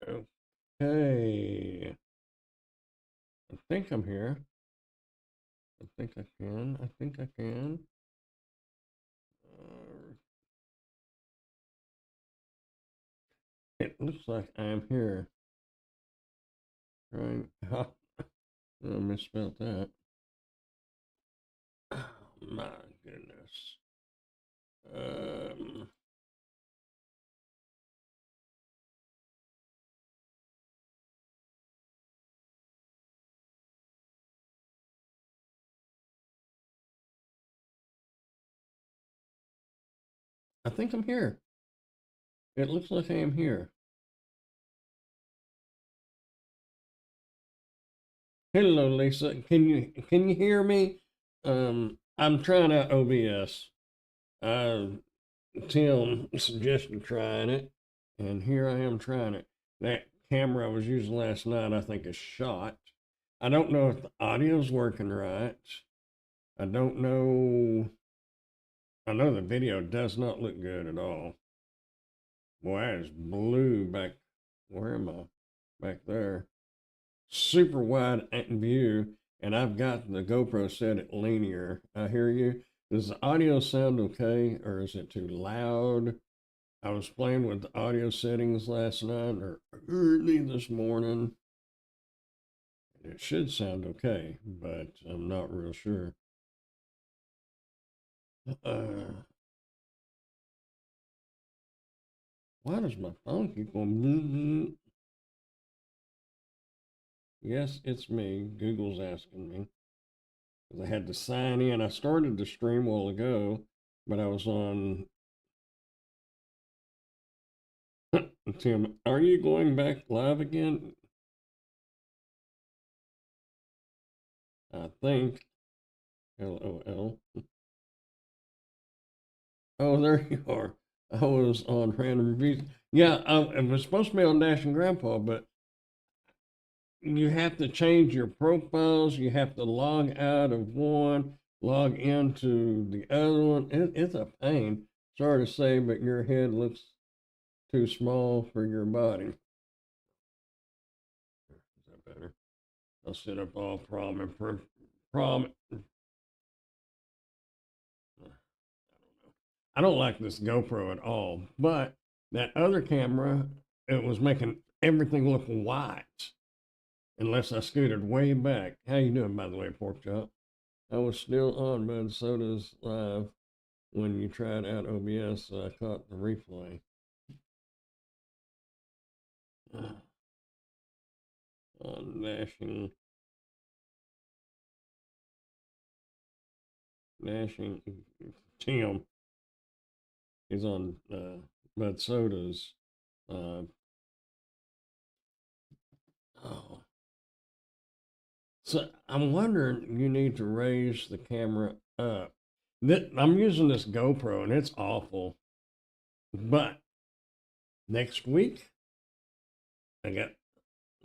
Okay. I think I'm here. I think I can. I think I can. It looks like I am here. Trying. Oh, I misspelled that. Oh, my goodness. Um, I think I'm here. It looks like I am here. Hello, Lisa. Can you hear me? I'm trying out OBS. Tim suggested trying it, and here I am trying it. That camera I was using last night, I think, is shot. I don't know if the audio's working right. I don't know. I know the video does not look good at all. Boy, I is blue back. Where am I? Back there. Super wide view, and I've got the GoPro set at linear. I hear you. Does the audio sound okay, or is it too loud? I was playing with the audio settings last night or early this morning. It should sound okay, but I'm not real sure. Why does my phone keep going? Yes, it's me. Google's asking me. I had to sign in. I started the stream a while ago, but I was on. Tim, are you going back live again? I think. LOL. Oh, there you are. I was on random reviews. Yeah, I was supposed to be on Dash and Grandpa, but you have to change your profiles. You have to log out of one, log into the other one. It's a pain. Sorry to say, but your head looks too small for your body. Is that better? I'll sit up all prom and prom. I don't like this GoPro at all, but that other camera, it was making everything look white unless I scooted way back. How you doing, by the way, Pork Chop? I was still on Bud Soda's live when you tried out OBS, so I caught the replay. On Dashing Tim is on Bud Soda's. Oh, so I'm wondering, you need to raise the camera up. I'm using this GoPro and it's awful. But next week, I got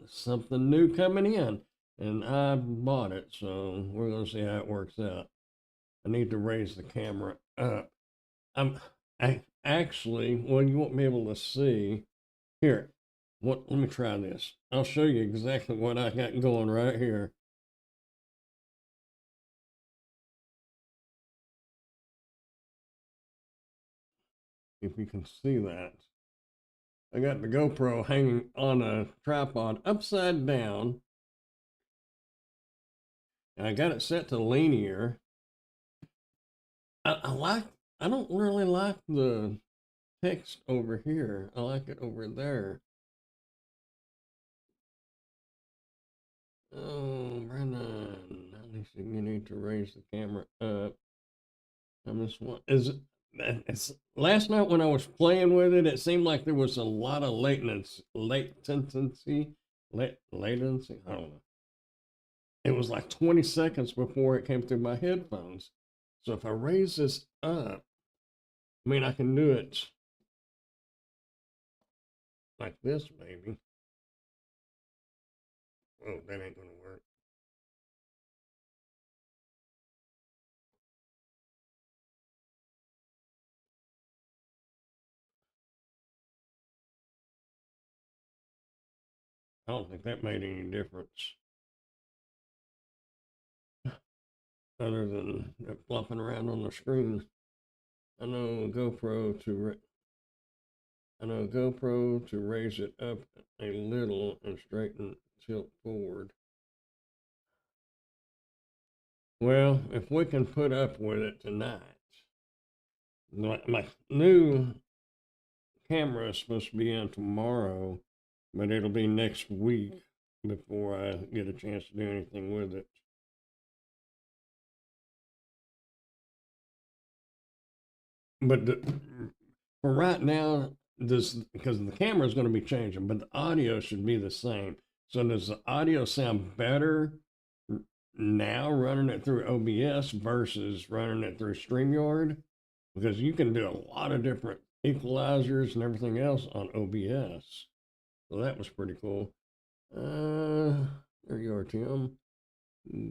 something new coming in and I bought it. So we're going to see how it works out. I need to raise the camera up. I actually, well, you won't be able to see. Here, let me try this. I'll show you exactly what I got going right here. If you can see that. I got the GoPro hanging on a tripod upside down. And I got it set to linear. I don't really like the text over here. I like it over there. Oh, Brennan, you need to raise the camera up. I just want, is it, it's, last night when I was playing with it, it seemed like there was a lot of latency, latency. I don't know. It was like 20 seconds before it came through my headphones. So if I raise this up, I mean, I can do it like this, maybe. Oh, that ain't gonna work. I don't think that made any difference other than it flopping around on the screen. I know GoPro to raise it up a little and straighten tilt forward. Well, if we can put up with it tonight, my new camera is supposed to be in tomorrow, but it'll be next week before I get a chance to do anything with it. But for right now, this because the camera is going to be changing, but the audio should be the same. So does the audio sound better now running it through OBS versus running it through StreamYard? Because you can do a lot of different equalizers and everything else on OBS. So that was pretty cool. There you are, Tim.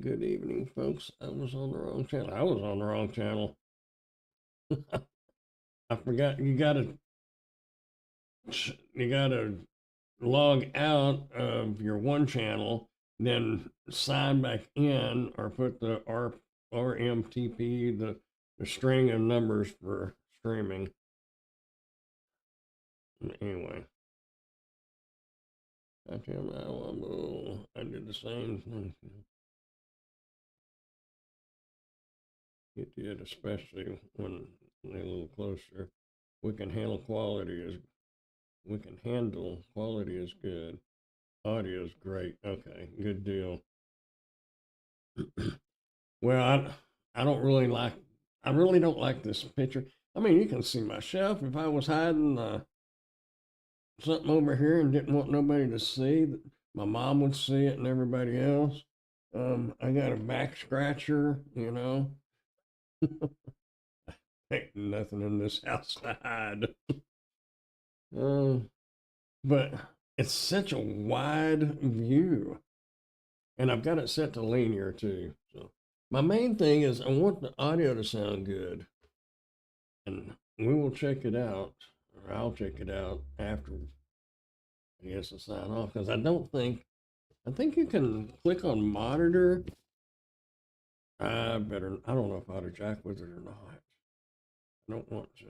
Good evening, folks. I was on the wrong channel. I was on the wrong channel. I forgot you gotta log out of your one channel, then sign back in or put the RMTP, the string of numbers for streaming. Anyway, I did the same thing. It did, especially when they're a little closer. We can handle quality as good. Audio is great. Okay, good deal. Well, I really don't like this picture. I mean, you can see my shelf. If I was hiding something over here and didn't want nobody to see, my mom would see it and everybody else. I got a back scratcher, you know. Ain't nothing in this house to hide. But it's such a wide view. And I've got it set to linear too. So my main thing is I want the audio to sound good. And we will check it out, or I'll check it out after I guess I sign off. Because I think you can click on monitor. I don't know if I ought to jack with it or not. I don't want to.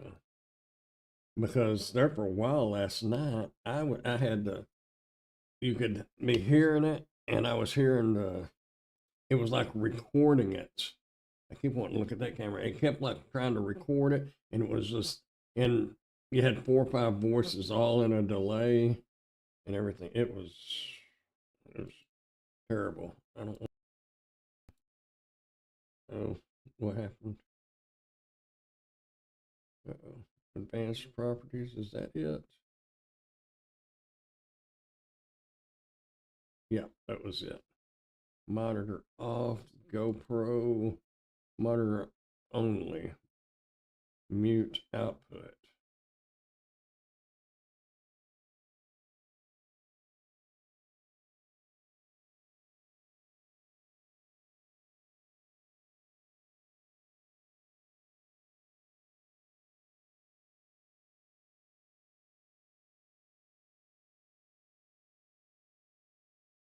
Because there for a while last night, I had you could be hearing it, and I was hearing it was like recording it. I keep wanting to look at that camera. It kept like trying to record it, and it was just, and you had 4 or 5 voices all in a delay and everything. It was terrible. I don't know what happened. Uh-oh. Advanced properties, is that it? Yeah, that was it. Monitor off, GoPro, monitor only, mute output.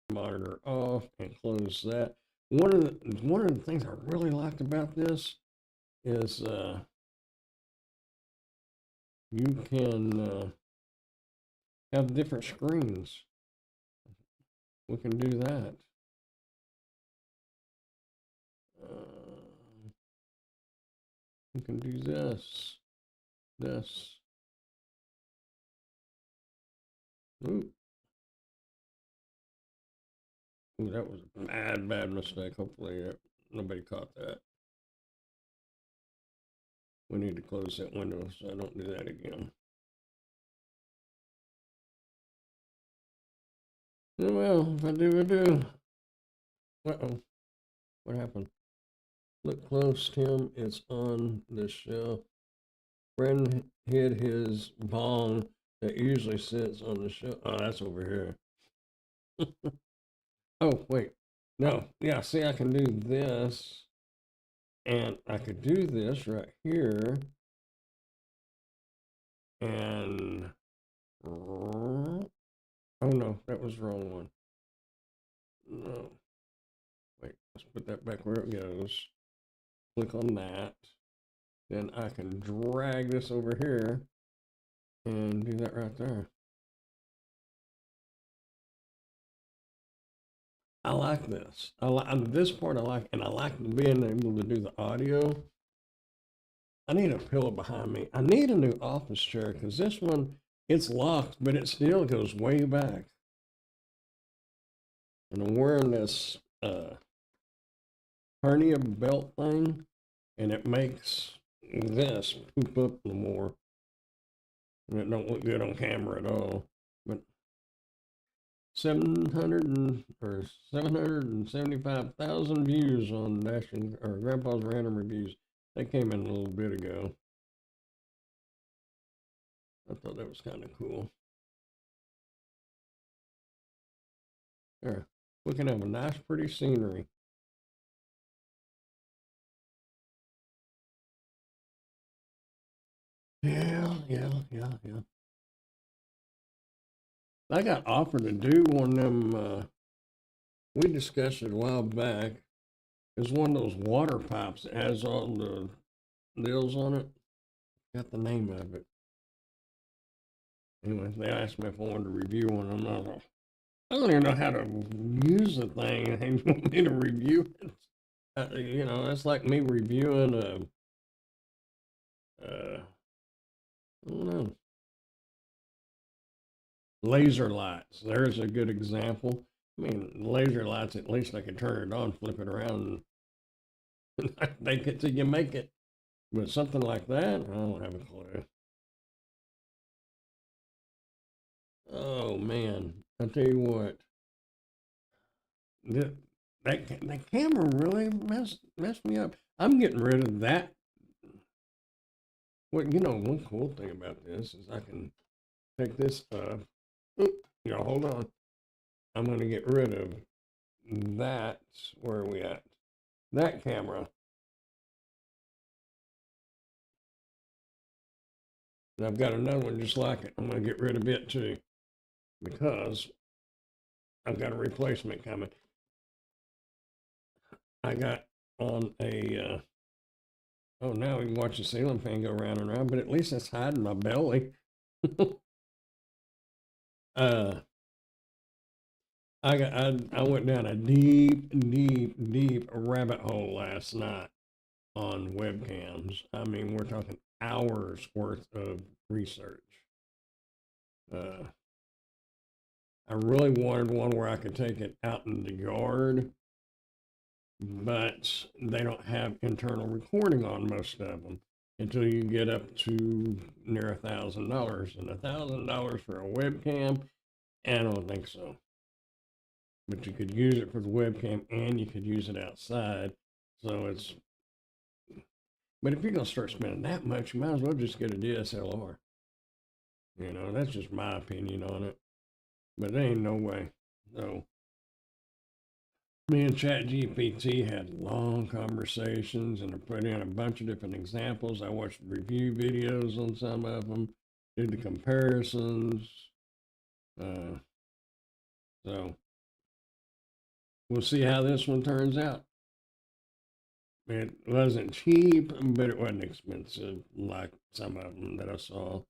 Monitor off and close that. One of the things I really liked about this is you can have different screens. We can do that. We can do this. Ooh. Ooh, that was a bad mistake. Hopefully nobody caught that. We need to close that window so I don't do that again. Well, if I do, I do. Uh-oh. What happened? Look close, Tim. It's on the shelf. Bren hid his bong that usually sits on the shelf. Oh, that's over here. Oh, wait. No. Yeah, see, I can do this. And I could do this right here. And oh, Oh no, that was the wrong one. No. Wait, let's put that back where it goes. Click on that. Then I can drag this over here and do that right there. I like this. I like this part. I like, and I like being able to do the audio. I need a pillow behind me. I need a new office chair because this one, it's locked, but it still goes way back. And I'm wearing this hernia belt thing, and it makes this poop up no more. And it don't look good on camera at all. But 775,000 views on Dashing or Grandpa's Random Reviews. They came in a little bit ago. I thought that was kind of cool. There, we can have a nice, pretty scenery. Yeah. I got offered to do one of them. We discussed it a while back. It's one of those water pipes that has all the deals on it. Got the name of it. Anyway, they asked me if I wanted to review one. I'm not. I don't even know how to use the thing. They want me to review it. You know, that's like me reviewing I don't know, laser lights. There's a good example. I mean, laser lights, at least I can turn it on, flip it around, and make it till you make it. But something like that, I don't have a clue. Oh man, I tell you what, that camera really messed me up. I'm getting rid of that. Well, you know, one cool thing about this is I can take this up. Hold on. I'm going to get rid of that. Where are we at? That camera. And I've got another one just like it. I'm going to get rid of it too because I've got a replacement coming. I got on a, oh, now we can watch the ceiling fan go round and round, but at least it's hiding my belly. I went down a deep rabbit hole last night on webcams. I mean, we're talking hours worth of research. I really wanted one where I could take it out in the yard, but they don't have internal recording on most of them until you get up to near $1,000. And $1,000 for a webcam, I don't think so. But you could use it for the webcam and you could use it outside. So it's, but if you're going to start spending that much, you might as well just get a DSLR. You know, that's just my opinion on it. But there ain't no way. So, me and ChatGPT had long conversations and I put in a bunch of different examples. I watched review videos on some of them, did the comparisons. So, we'll see how this one turns out. It wasn't cheap, but it wasn't expensive like some of them that I saw.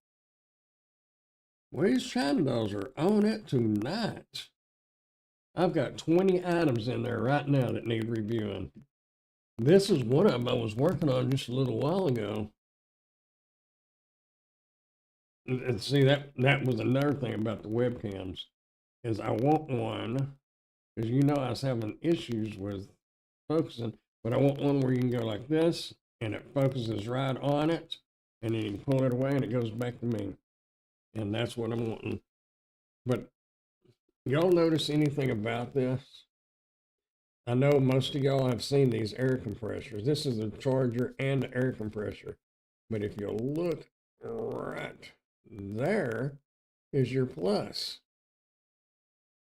These China dolls are on it tonight. I've got 20 items in there right now that need reviewing. This is one of them I was working on just a little while ago. And see, that was another thing about the webcams, is I want one, because you know I was having issues with focusing, but I want one where you can go like this, and it focuses right on it, and then you can pull it away, and it goes back to me. And that's what I'm wanting. But y'all notice anything about this? I know most of y'all have seen these air compressors. This is the charger and the air compressor. But if you look right there is your plus.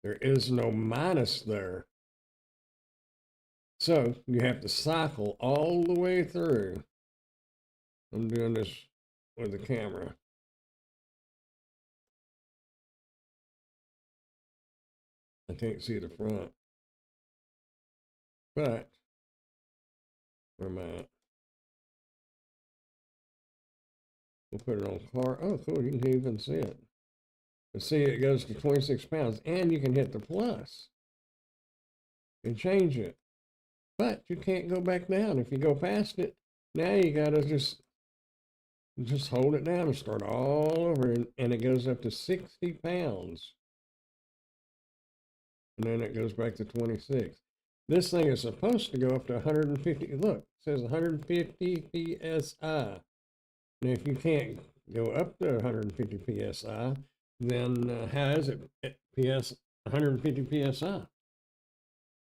There is no minus there. So you have to cycle all the way through. I'm doing this with the camera. I can't see the front. But, where am I at? We'll put it on car. Oh, cool. You can even see it. But see, it goes to 26 pounds. And you can hit the plus and change it. But you can't go back down. If you go past it, now you got to just hold it down and start all over. And it goes up to 60 pounds. And then it goes back to 26. This thing is supposed to go up to 150. Look, it says 150 PSI. Now, if you can't go up to 150 PSI, then how is it 150 PSI?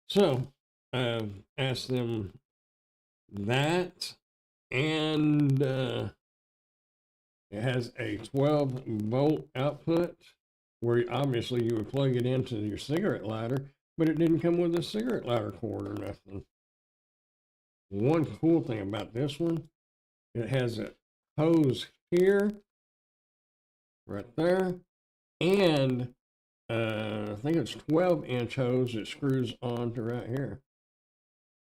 So I've asked them that, and it has a 12-volt output where obviously you would plug it into your cigarette lighter, but it didn't come with a cigarette lighter cord or nothing. One cool thing about this one, it has a hose here, right there, and I think it's 12-inch hose that screws onto right here.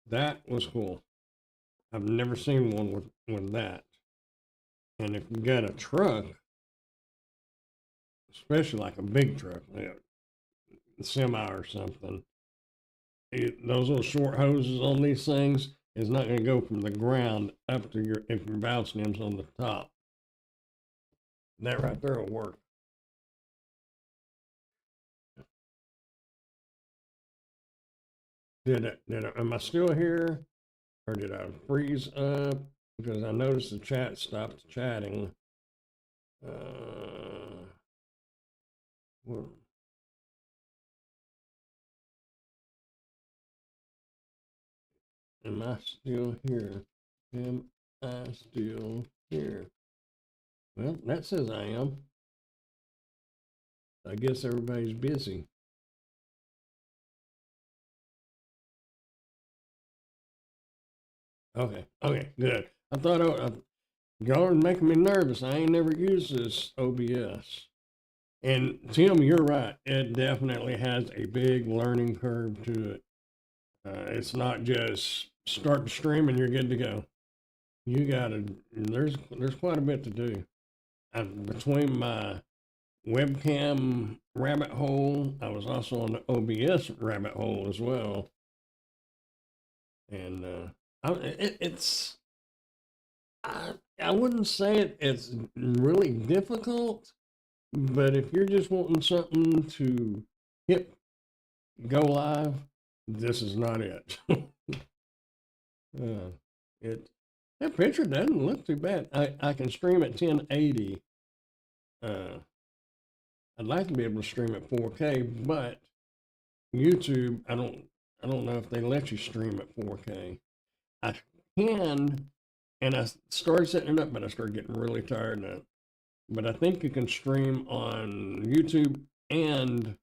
That was cool. I've never seen one with that. And if you got a truck, especially like a big truck, a semi or something, those little short hoses on these things is not going to go from the ground up to your valve stem's on the top. That right there will work. Am I still here? Or did I freeze up? Because I noticed the chat stopped chatting. Well, am I still here? Am I still here? Well, that says I am. I guess everybody's busy. Okay, good. I thought y'all are making me nervous. I ain't never used this OBS. And Tim, you're right. It definitely has a big learning curve to it. It's not just start the stream and you're good to go. You gotta. There's quite a bit to do. Between my webcam rabbit hole, I was also on the OBS rabbit hole as well. And I wouldn't say it's really difficult, but if you're just wanting something to hit go live, this is not it. That picture doesn't look too bad. I can stream at 1080. I'd like to be able to stream at 4K, but YouTube, I don't know if they let you stream at 4K. I can, and I started setting it up, but I started getting really tired now. But I think you can stream on YouTube and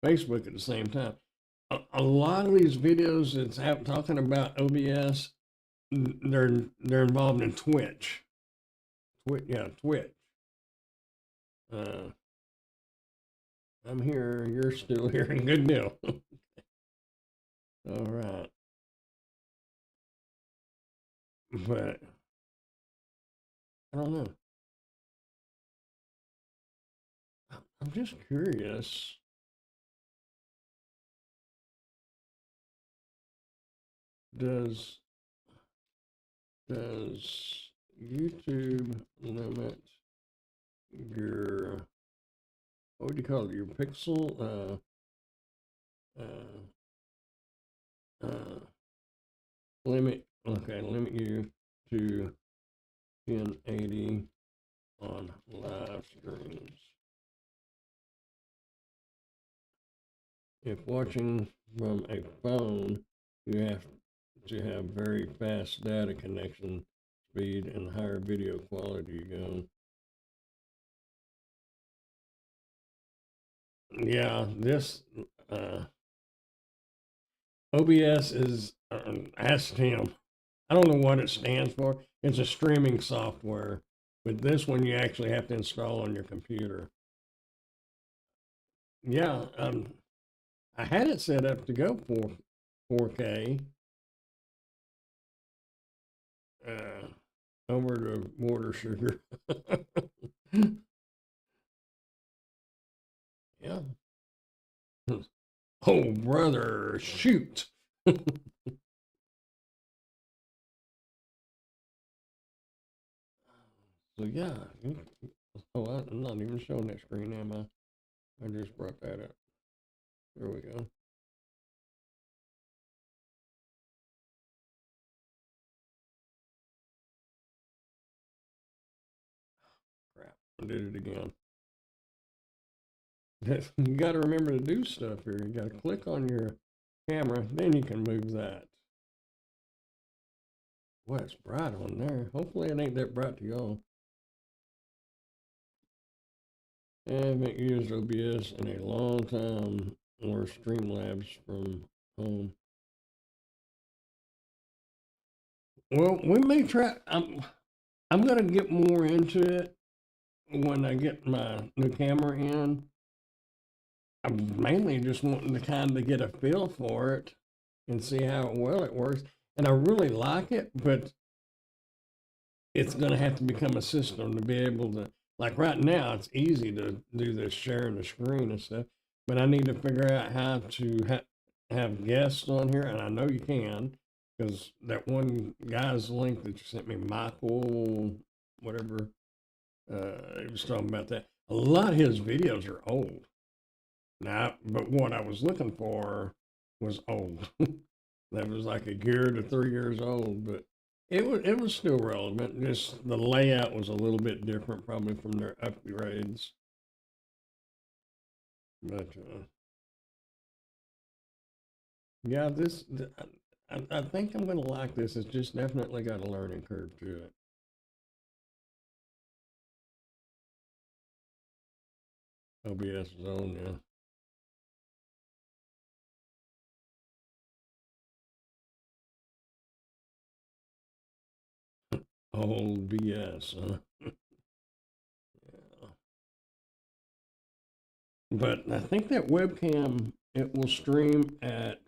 Facebook at the same time. A lot of these videos that's talking about OBS, they're involved in Twitch. Twitch. I'm here. You're still here. Good deal. All right. But I don't know. I'm just curious. Does YouTube limit your, what would you call it, your pixel? Limit you to 1080 on live streams. If watching from a phone, you have to have very fast data connection speed and higher video quality. Yeah, this OBS is, ask him. I don't know what it stands for. It's a streaming software, but this one you actually have to install on your computer. Yeah, I had it set up to go 4K over the border sugar. Yeah. Oh, brother, shoot. So, yeah. Oh, I'm not even showing that screen, am I? I just brought that up. There we go. Crap. I did it again. You got to remember to do stuff here. You got to click on your camera, then you can move that. Well, it's bright on there. Hopefully it ain't that bright to y'all. I haven't used OBS in a long time, or Streamlabs from home. Well, we may try. I'm gonna get more into it when I get my new camera in. I'm mainly just wanting to kind of get a feel for it and see how well it works. And I really like it, but it's going to have to become a system to be able to, like right now, it's easy to do this sharing the screen and stuff, but I need to figure out how to have guests on here. And I know you can, because that one guy's link that you sent me, Michael, whatever, he was talking about that. A lot of his videos are old. Now, but what I was looking for was old. That was like a year to 3 years old, but it was still relevant. Just the layout was a little bit different, probably from their upgrades. But yeah, I think I'm gonna like this. It's just definitely got a learning curve to it. OBS is on, yeah. Old BS, huh? Yeah. But I think that webcam, it will stream at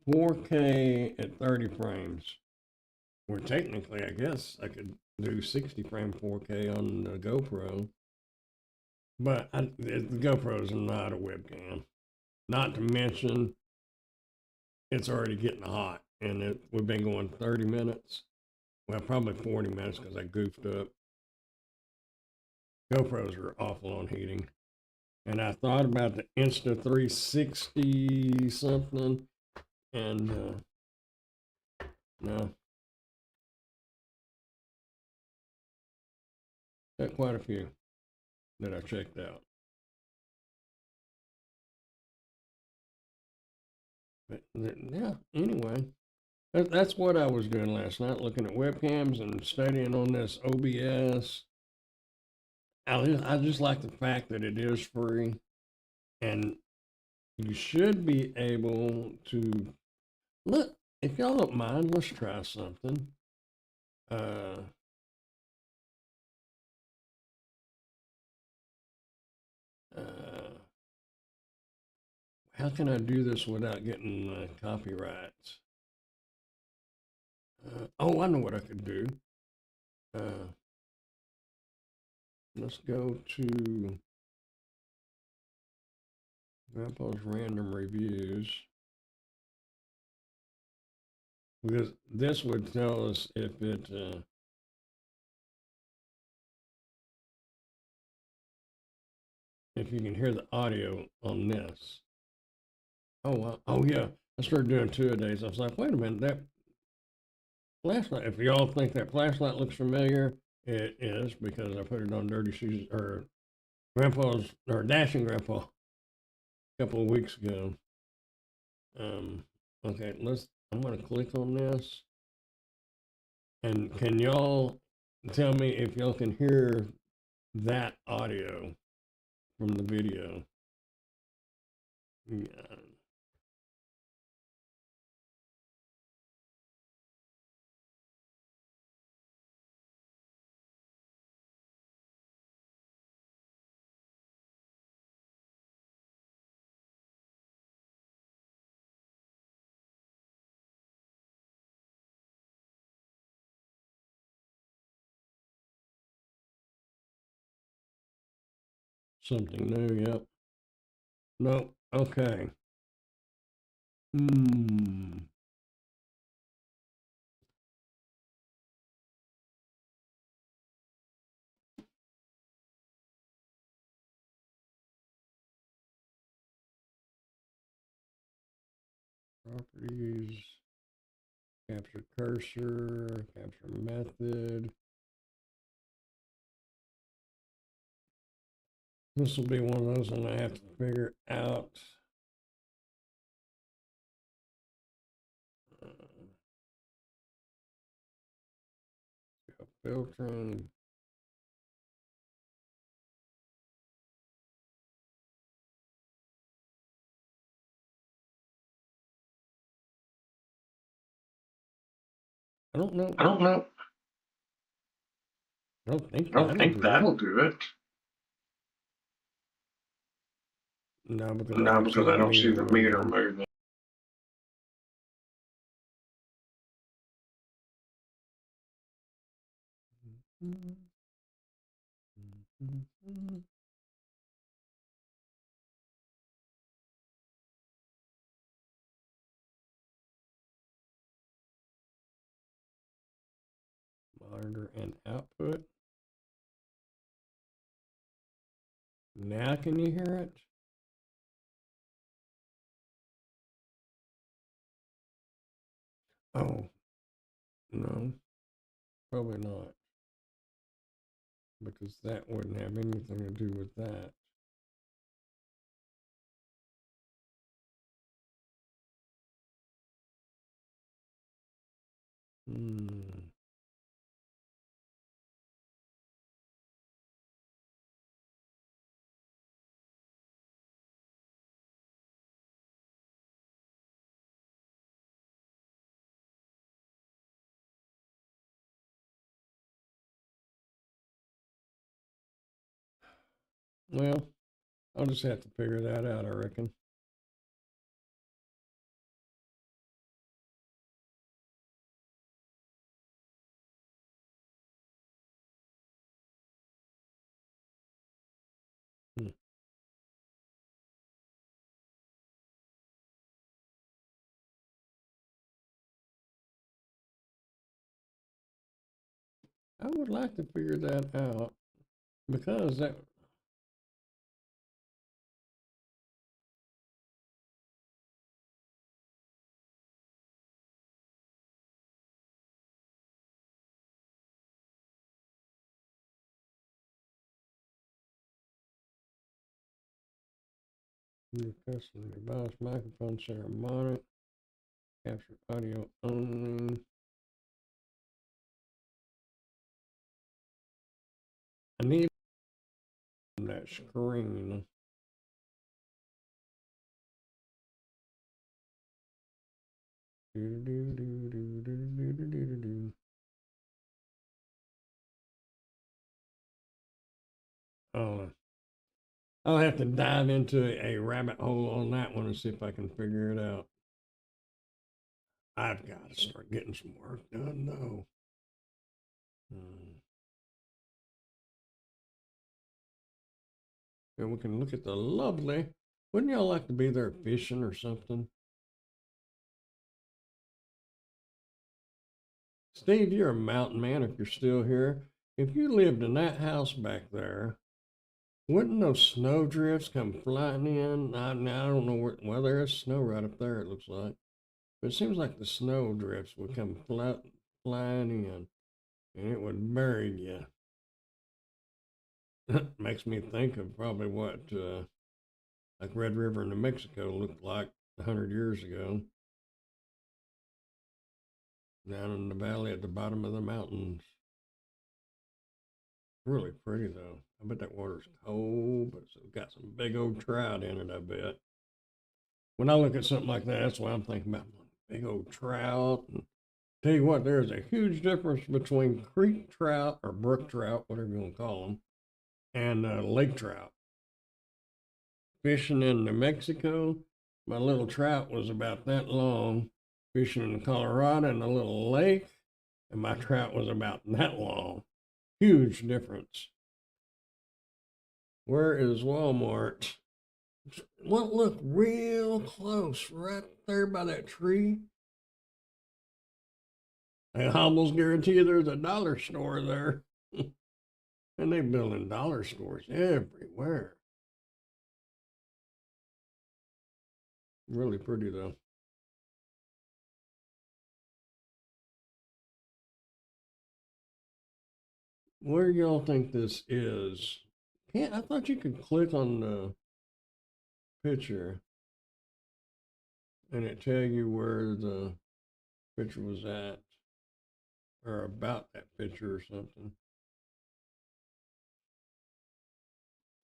4K at 30 frames. Where technically, I guess I could do 60 frame 4K on the GoPro, but the GoPro is not a webcam. Not to mention, it's already getting hot, and we've been going 30 minutes. Well, probably 40 minutes because I goofed up. GoPros are awful on heating. And I thought about the Insta 360 something, and no. Got quite a few that I checked out. But yeah, anyway, that's what I was doing last night, looking at webcams and studying on this OBS. I just like the fact that it is free, and you should be able to look. If y'all don't mind, let's try something. Uh, uh, how can I do this without getting copyrights? Oh, I know what I could do. Uh, let's go to Grandpa's Random Reviews. Because this would tell us if if you can hear the audio on this. Oh yeah, I started doing 2-a-days. I was like, wait a minute, that flashlight. If y'all think that flashlight looks familiar, it is because I put it on Dirty Shoes or Grandpa's or Dashing Grandpa a couple of weeks ago. Okay, I'm gonna click on this, and can y'all tell me if y'all can hear that audio from the video? Yeah. Something new, yep. No, okay. Properties, capture cursor, capture method. This will be one of those and I have to figure out. Filtering. I don't know. I don't know. I don't think I don't that'll think do it. that'll do it. No, because I No, don't see because the I don't see meter the meter moving. moving. Monitor and output. Now can you hear it? Oh, no, probably not. Because that wouldn't have anything to do with that. Well, I'll just have to figure that out, I reckon. I would like to figure that out because that. New custom device, microphone, ceremonic, capture audio only. I need that screen. Oh, I'll have to dive into a rabbit hole on that one and see if I can figure it out. I've got to start getting some work done, though. And we can look at the lovely. Wouldn't y'all like to be there fishing or something? Steve, you're a mountain man if you're still here. If you lived in that house back there, wouldn't those snow drifts come flying in? I don't know where, well, there is snow right up there, it looks like. But it seems like the snow drifts would come flying in and it would bury you. Makes me think of probably what like Red River, New Mexico looked like 100 years ago. Down in the valley at the bottom of the mountains. Really pretty though. I bet that water's cold, but it's got some big old trout in it, I bet. When I look at something like that, that's why I'm thinking about big old trout. And tell you what, there's a huge difference between creek trout or brook trout, whatever you want to call them, and lake trout. Fishing in New Mexico, my little trout was about that long. Fishing in Colorado in a little lake, and my trout was about that long. Huge difference. Where is Walmart? Well, look real close, right there by that tree. I almost guarantee you there's a dollar store there. And they building dollar stores everywhere. Really pretty though. Where y'all think this is? I thought you could click on the picture and it tell you where the picture was at or about that picture or something.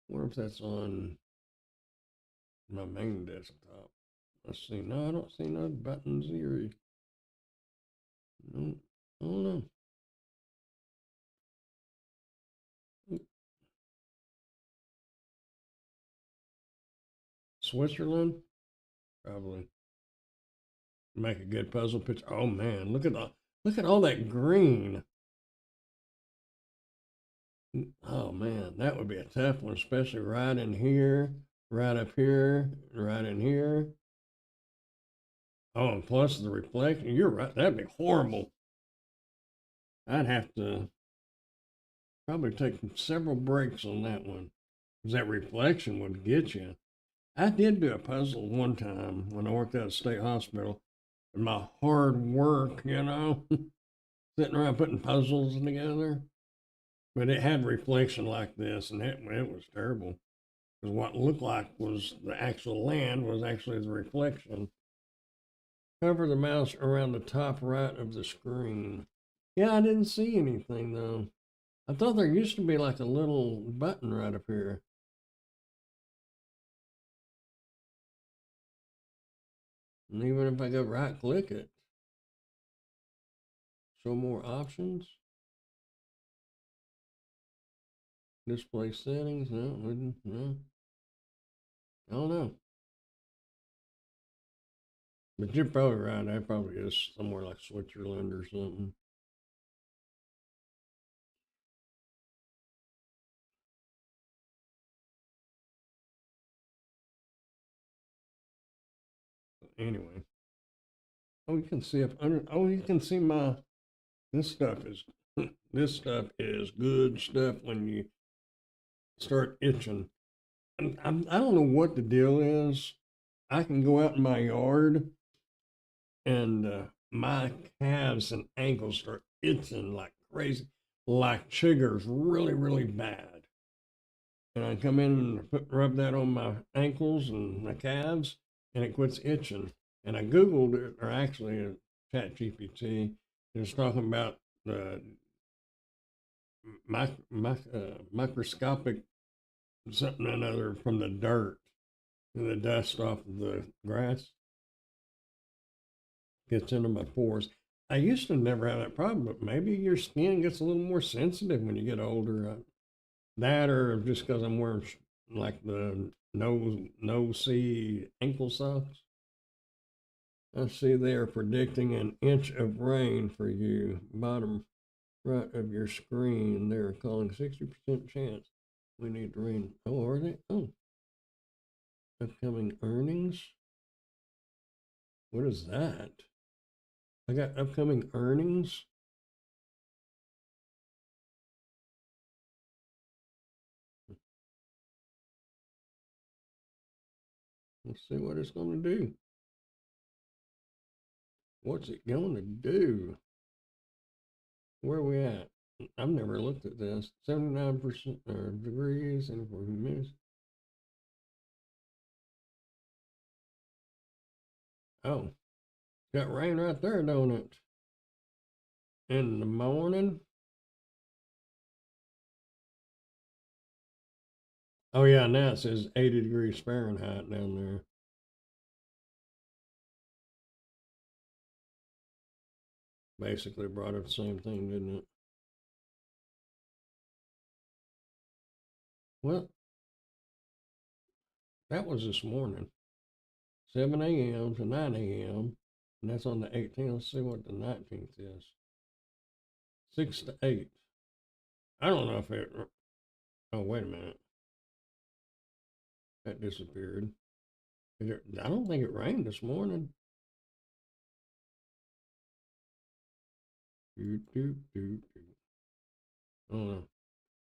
What if that's on my main desktop? Let's see. No, I don't see no buttons here. No, I don't know. Switzerland? Probably. Make a good puzzle picture. Oh man, look at all that green. Oh man, that would be a tough one, especially right in here, right up here, right in here. Oh, and plus the reflection. You're right. That'd be horrible. I'd have to probably take several breaks on that one, because that reflection would get you. I did do a puzzle one time when I worked at a state hospital. And my hard work, sitting around putting puzzles together. But it had reflection like this, and it was terrible. Because what looked like was the actual land was actually the reflection. Hover the mouse around the top right of the screen. Yeah, I didn't see anything though. I thought there used to be like a little button right up here. And even if I go right click it, show more options. Display settings, no. I don't know. But you're probably right. That probably is somewhere like Switzerland or something. Anyway. Oh, you can see up under. Oh, you can see my. This stuff is. This stuff is good stuff when you start itching. And I don't know what the deal is. I can go out in my yard and my calves and ankles start itching like crazy, like chiggers, really, really bad. And I come in and rub that on my ankles and my calves, and it quits itching. And I Googled it, or actually, Chat GPT, it was talking about the microscopic something or another from the dirt and the dust off of the grass gets into my pores. I used to never have that problem, but maybe your skin gets a little more sensitive when you get older. That or just because I'm wearing like the no see ankle socks. I see they are predicting an inch of rain for you. Bottom right of your screen, they're calling 60% chance we need to rain. Oh, are they? Oh, upcoming earnings. What is that? I got upcoming earnings. Let's see what it's going to do. What's it going to do? Where are we at? I've never looked at this. 79% degrees and for minutes. Oh, got rain right there, don't it? In the morning. Oh yeah, now it says 80 degrees Fahrenheit down there. Basically brought up the same thing, didn't it? Well, that was this morning. 7 a.m. to 9 a.m. And that's on the 18th. Let's see what the 19th is. 6 to 8. I don't know if it. Oh, wait a minute. That disappeared. I don't think it rained this morning. I don't know.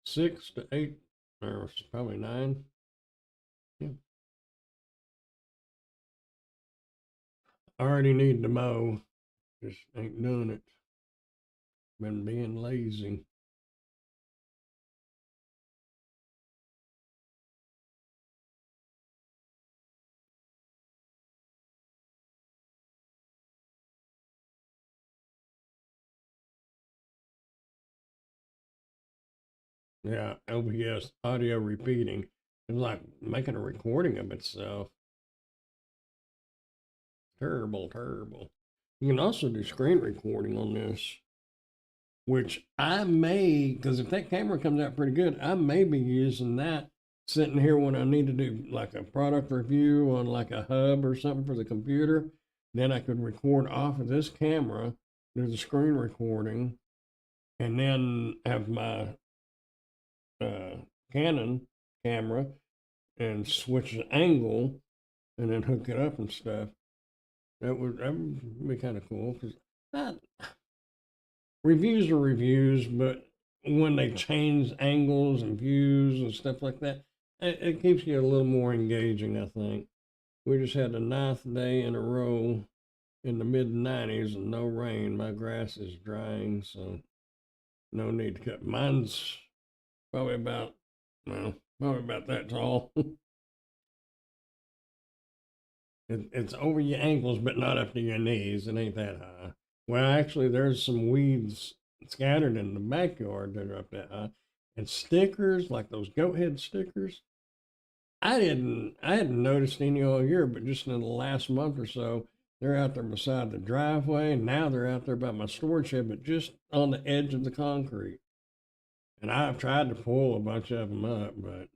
6 to 8, or probably 9. Yeah. I already need to mow. Just ain't doing it. Been being lazy. Yeah, OBS audio repeating. It's like making a recording of itself. Terrible, terrible. You can also do screen recording on this, which I may, because if that camera comes out pretty good, I may be using that sitting here when I need to do like a product review on like a hub or something for the computer. Then I could record off of this camera, do the screen recording, and then have my Canon camera and switch the angle and then hook it up and stuff. That would be kind of cool because reviews are reviews, but when they change angles and views and stuff like that, it keeps you a little more engaging, I think. We just had the 9th day in a row in the mid 90s and no rain. My grass is drying, so no need to cut. Mine's probably about, well, probably about that tall. It's over your ankles, but not up to your knees. It ain't that high. Well, actually, there's some weeds scattered in the backyard that are up that high, and stickers like those goat head stickers. I hadn't noticed any all year, but just in the last month or so, they're out there beside the driveway. And now they're out there by my storage shed, but just on the edge of the concrete. And I've tried to pull a bunch of them up, but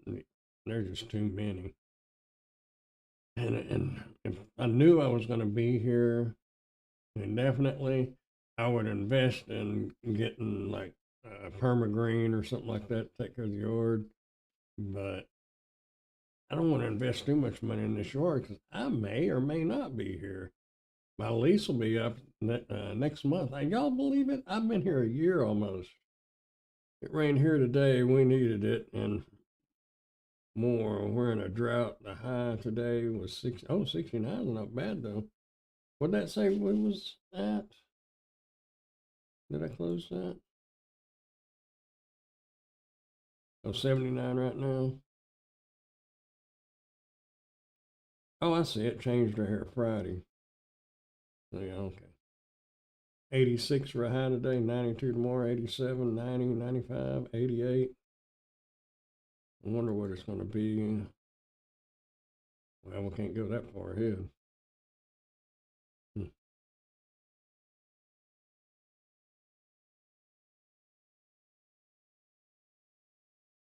they're just too many. And if I knew I was going to be here indefinitely, I would invest in getting like permagreen or something like that to take care of the yard. But I don't want to invest too much money in this yard because I may or may not be here. My lease will be up next month. Y'all believe it? I've been here a year almost. It rained here today. We needed it, and more. We're in a drought. The high today was 69 is not bad though. What'd that say we was at? Did I close that? Oh, 79 right now. Oh, I see it changed right here Friday. Oh, yeah, okay. 86 for a high today, 92 tomorrow, 87, 90, 95, 88. I wonder what it's going to be. Well, we can't go that far ahead.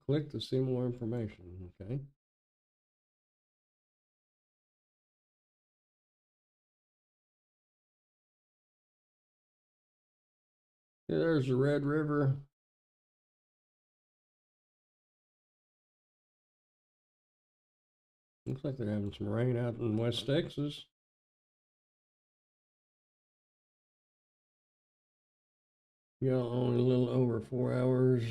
Click to see more information, okay? Yeah, there's the Red River. Looks like they're having some rain out in West Texas. Yeah, only a little over 4 hours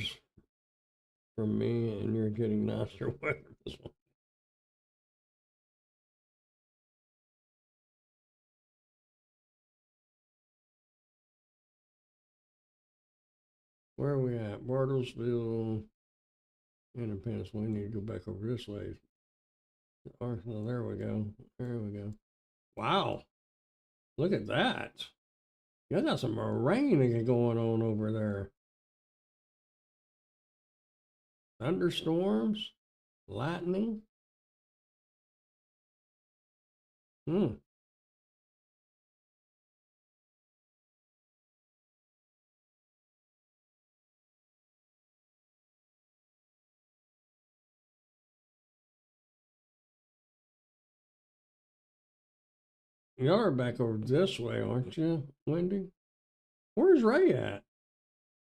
from me, and you're getting nicer weather this one. Where are we at? Bartlesville, Independence. We need to go back over this way. Arsenal, there we go. There we go. Wow, look at that. You got some rain going on over there. Thunderstorms, lightning. Hmm. Y'all are back over this way, aren't you, Wendy? Where's Ray at?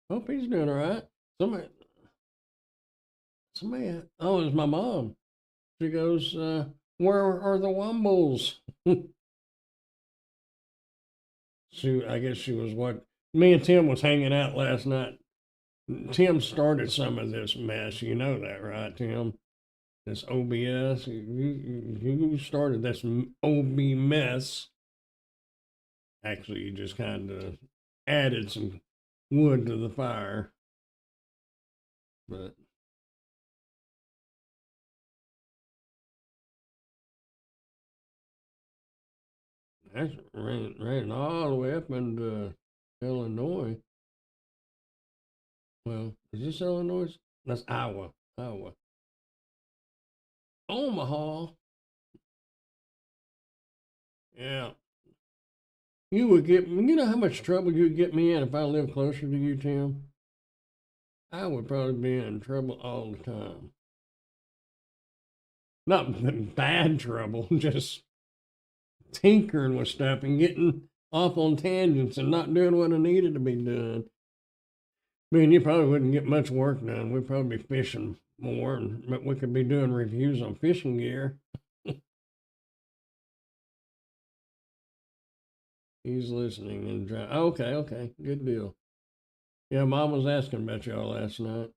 Hope he's doing all right. Somebody, oh, it's my mom. She goes, where are the Wombles? I guess she was what me and Tim was hanging out last night. Tim started some of this mess. You know that, right, Tim? This OBS. You started this OB mess. Actually, you just kind of added some wood to the fire. But that's ran all the way up into Illinois. Well, is this Illinois? That's Iowa. Iowa. Omaha. Yeah. You would get, you know how much trouble you would get me in if I lived closer to you, Tim? I would probably be in trouble all the time. Not bad trouble, just tinkering with stuff and getting off on tangents and not doing what I needed to be doing. I mean, you probably wouldn't get much work done. We'd probably be fishing more, but we could be doing reviews on fishing gear. He's listening and driving. Okay, okay, good deal. Yeah, Mom was asking about y'all last night.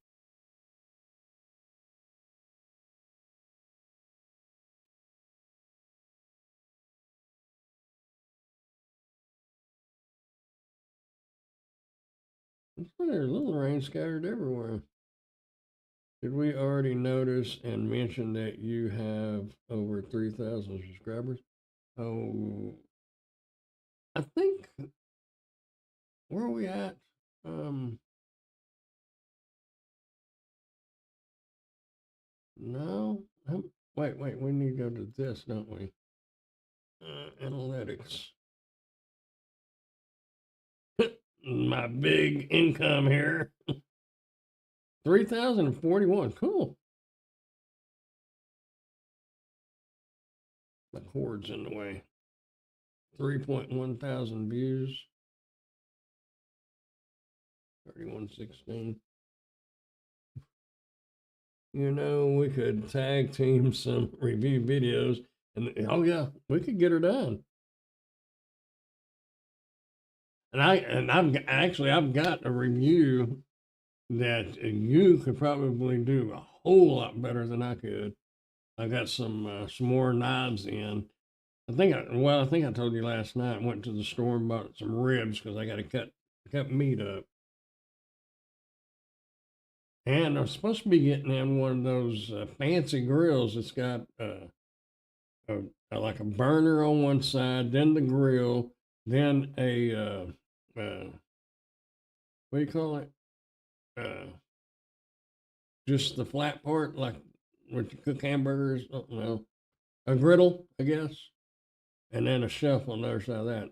There's a little rain scattered everywhere. Did we already notice and mention that you have over 3,000 subscribers? Oh, I think, where are we at? No. Wait, we need to go to this, don't we? Analytics. My big income here. 3,041. Cool. The cord's in the way. 3.1 thousand views. 3116. You know, we could tag team some review videos, and oh yeah, we could get her done. I've got a review that you could probably do a whole lot better than I could. I got some more knives in. I think I told you last night. I went to the store and bought some ribs because I got to cut meat up. And I'm supposed to be getting in one of those fancy grills. It's got like a burner on one side, then the grill, then a what do you call it? Just the flat part, like where you cook hamburgers. I don't know, a griddle, I guess, and then a shelf on the other side of that.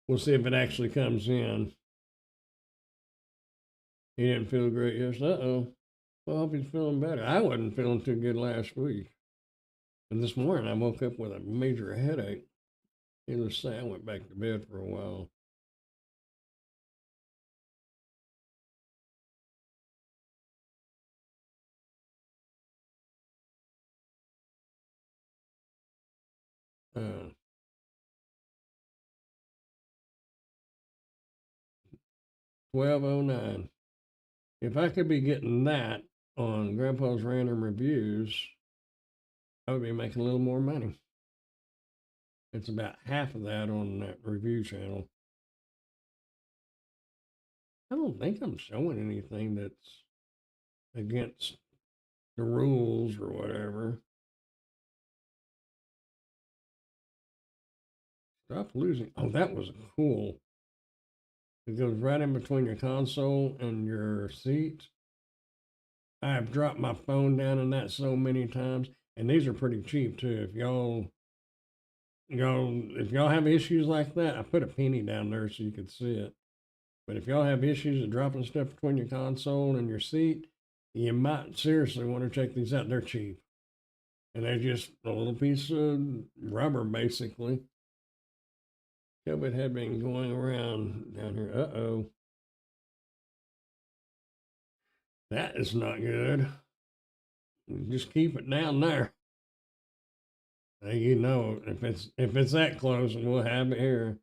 We'll see if it actually comes in. He didn't feel great yesterday. Uh-oh. Well, I hope he's feeling better. I wasn't feeling too good last week. And this morning I woke up with a major headache. Needless to say, I went back to bed for a while. Uh, 1209. If I could be getting that on Grandpa's Random Reviews, I would be making a little more money. It's about half of that on that review channel. I don't think I'm showing anything that's against the rules or whatever. Stop losing. Oh, that was cool. It goes right in between your console and your seat. I've dropped my phone down in that so many times, and these are pretty cheap too. If y'all have issues like that, I put a penny down there so you could see it. But if y'all have issues of dropping stuff between your console and your seat, you might seriously want to check these out. They're cheap, and they're just a little piece of rubber, basically. COVID had been going around down here. Uh-oh. That is not good. just keep it down there. You know, if it's that close, we'll have it here.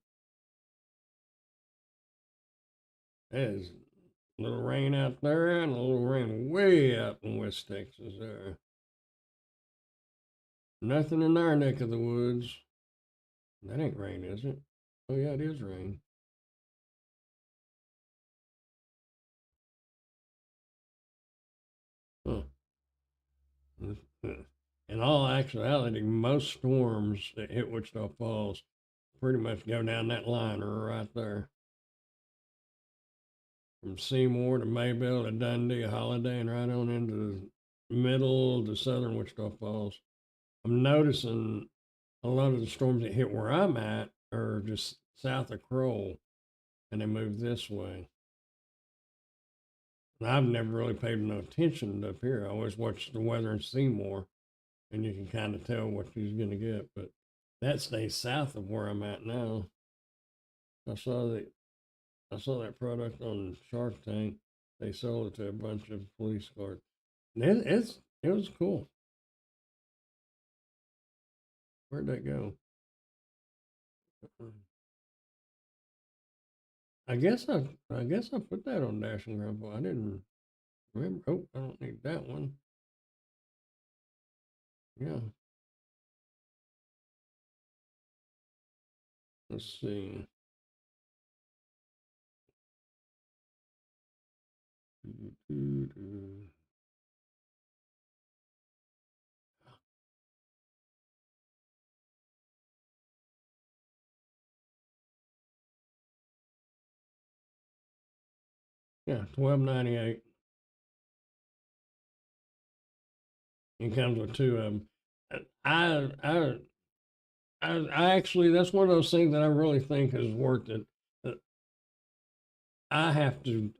There's a little rain out there and a little rain way up in West Texas there. Nothing in our neck of the woods. That ain't rain, is it? Oh yeah, it is rain. Huh. In all actuality, most storms that hit Wichita Falls pretty much go down that line or right there. From Seymour to Maybelle to Dundee, Holiday, and right on into the middle to southern Wichita Falls. I'm noticing a lot of the storms that hit where I'm at are just south of Kroll, and they move this way. And I've never really paid no attention up here. I always watch the weather in Seymour, and you can kind of tell what you're going to get. But that stays south of where I'm at now. I saw that product on Shark Tank. They sold it to a bunch of police cars. And it was cool. Where'd that go? I guess I put that on Dash and Grandpa. I didn't remember. Oh, I don't need that one. Yeah. Let's see. Yeah, $12.98. It comes with two of them. I, I, I actually, that's one of those things that I really think is worth it. Uh, I have to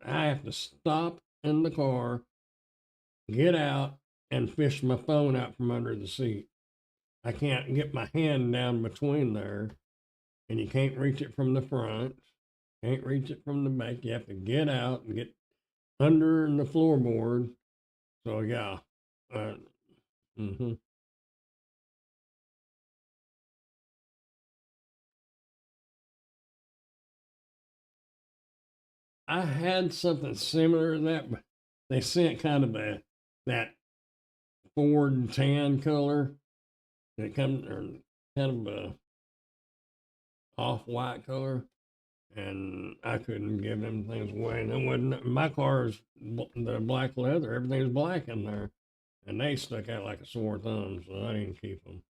stop in the car, get out, and fish my phone out from under the seat. I can't get my hand down between there, and you can't reach it from the front, can't reach it from the back. You have to get out and get under in the floorboard. So yeah, uh, mm-hmm. I had something similar to that, but they sent kind of that Ford tan color that comes or kind of a off white color, and I couldn't give them things away. And then when my car's the black leather, everything's black in there, and they stuck out like a sore thumb, so I didn't keep them.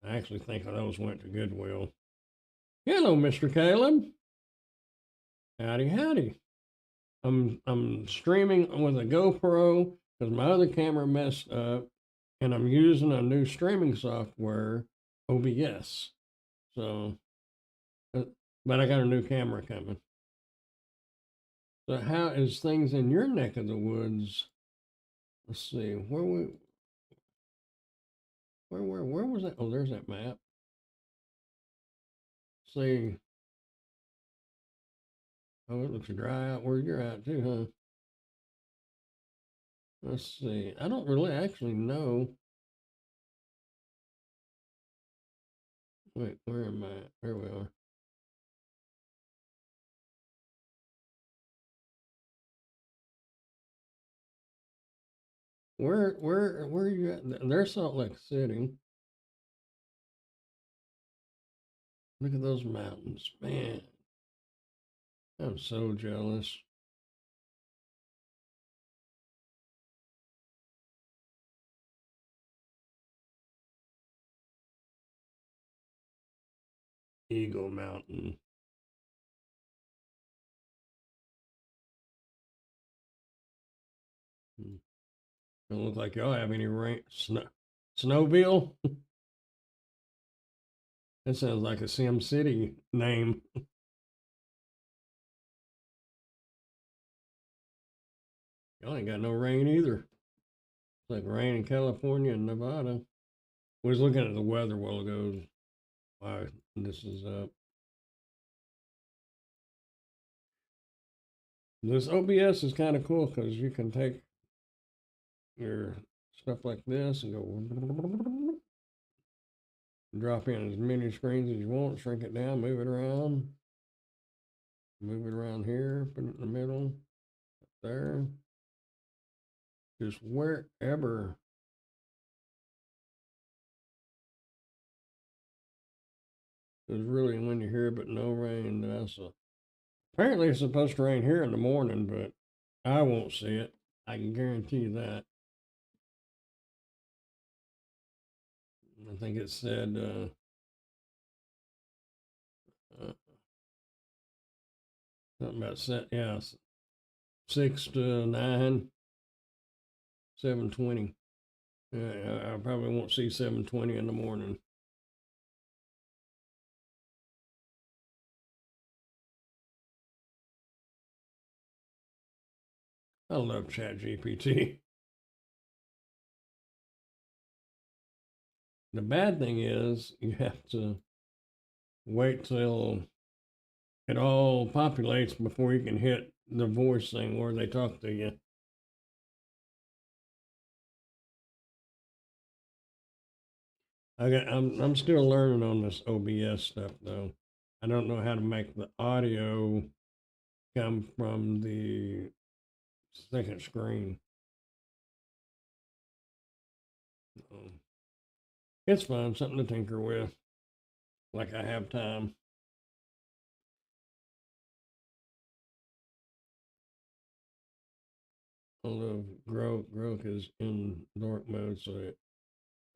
I actually think those went to Goodwill. Hello, Mr. Caleb. Howdy, howdy. I'm streaming with a GoPro because my other camera messed up, and I'm using a new streaming software, OBS. So, uh, but I got a new camera coming. So, how is things in your neck of the woods? Let's see where was that? Oh, there's that map. See, oh, it looks dry out where you're at too, huh? Let's see. I don't really actually know. Wait, where am I? There we are. Where are you at? There's Salt Lake City. Look at those mountains, man. I'm so jealous. Eagle Mountain. Don't look like y'all have any rain. Snowville? That sounds like a Sim City name. Y'all ain't got no rain either. It's like rain in California and Nevada. We was looking at the weather a while ago. Why this is up. This OBS is kind of cool because you can take your stuff like this and go drop in as many screens as you want, shrink it down, move it around here, put it in the middle, there, just wherever. It's really when you hear but no rain. Apparently it's supposed to rain here in the morning, but I won't see it. I can guarantee you that. I think it said something about 6 to 9, 7:20. I probably won't see 7:20 in the morning. I love ChatGPT. The bad thing is you have to wait till it all populates before you can hit the voice thing where they talk to you. I'm still learning on this OBS stuff though. I don't know how to make the audio come from the second screen. It's fun, something to tinker with. Like I have time. Although growth is in dark mode, so it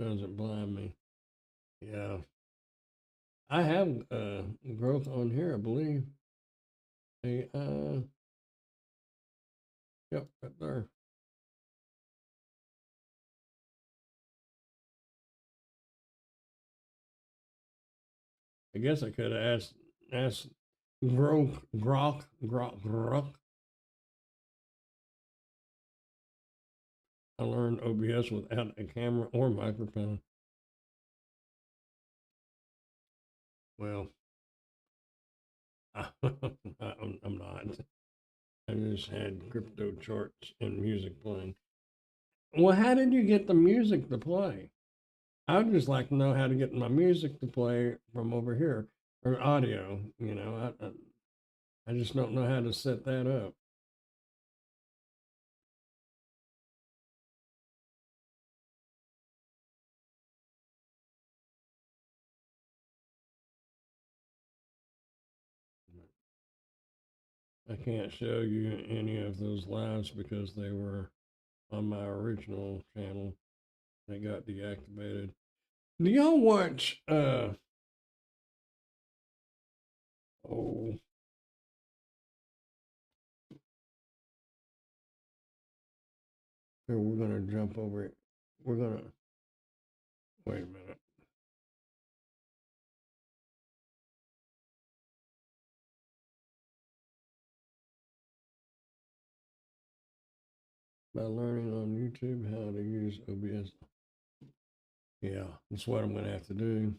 doesn't blind me. Yeah. I have growth on here, I believe. Yep, right there. I guess I could have asked Grok. I learned OBS without a camera or microphone. Well, I'm not. I just had crypto charts and music playing. Well, how did you get the music to play? I would just like to know how to get my music to play from over here or audio. I just don't know how to set that up. I can't show you any of those lives because they were on my original channel. They got deactivated. Do y'all watch oh here we're gonna jump over it. We're gonna wait a minute. By learning on YouTube how to use OBS. Yeah, that's what I'm gonna have to do.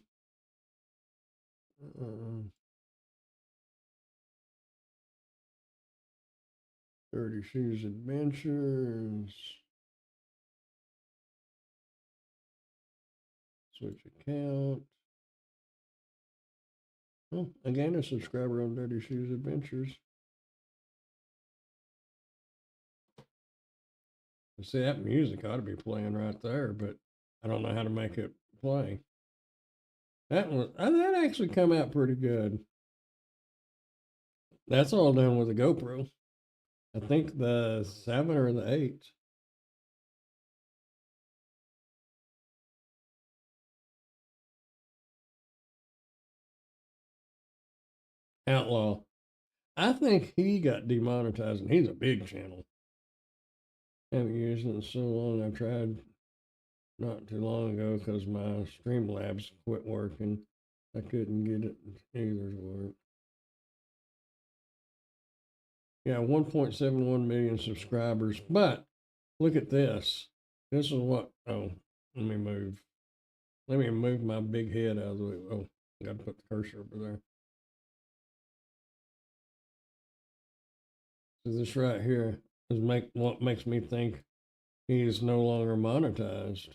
30 Shoes Adventures. Switch account. Oh, I gained a subscriber on Dirty Shoes Adventures. See, that music ought to be playing right there, but I don't know how to make it play. That actually come out pretty good. That's all done with a GoPro. I think the 7 or the 8. Outlaw. I think he got demonetized, and he's a big channel. I haven't used it in so long. I tried not too long ago because my Streamlabs quit working. I couldn't get it either to work. Yeah, 1.71 million subscribers. But look at this. This is what, oh, let me move. Let me move my big head out of the way. Oh, I got to put the cursor over there. So this right here is what makes me think He's no longer monetized.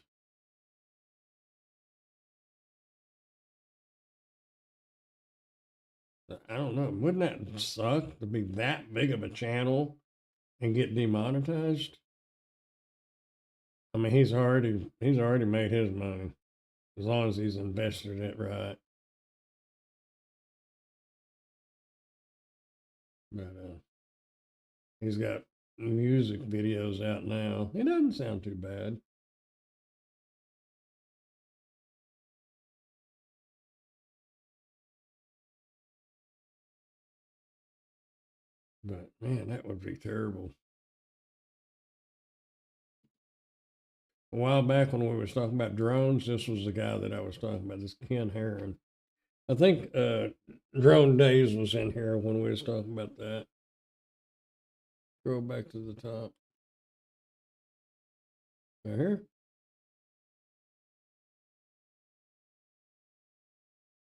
I don't know. Wouldn't that suck to be that big of a channel and get demonetized? I mean, he's already made his money as long as he's invested it right. But he's got music videos out now. It doesn't sound too bad. But man, that would be terrible. A while back when we was talking about drones, this was the guy that I was talking about, this Ken Herron. I think Drone Days was in here when we was talking about that. Scroll back to the top. Right here.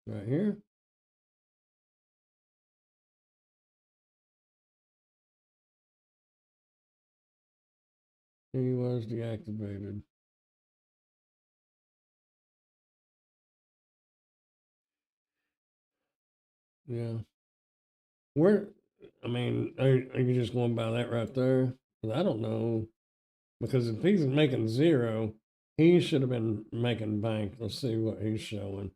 Right here. He was deactivated. Yeah. Where, I mean, are you just going by that right there? 'Cause I don't know. Because if he's making zero, he should have been making bank. Let's see what he's showing.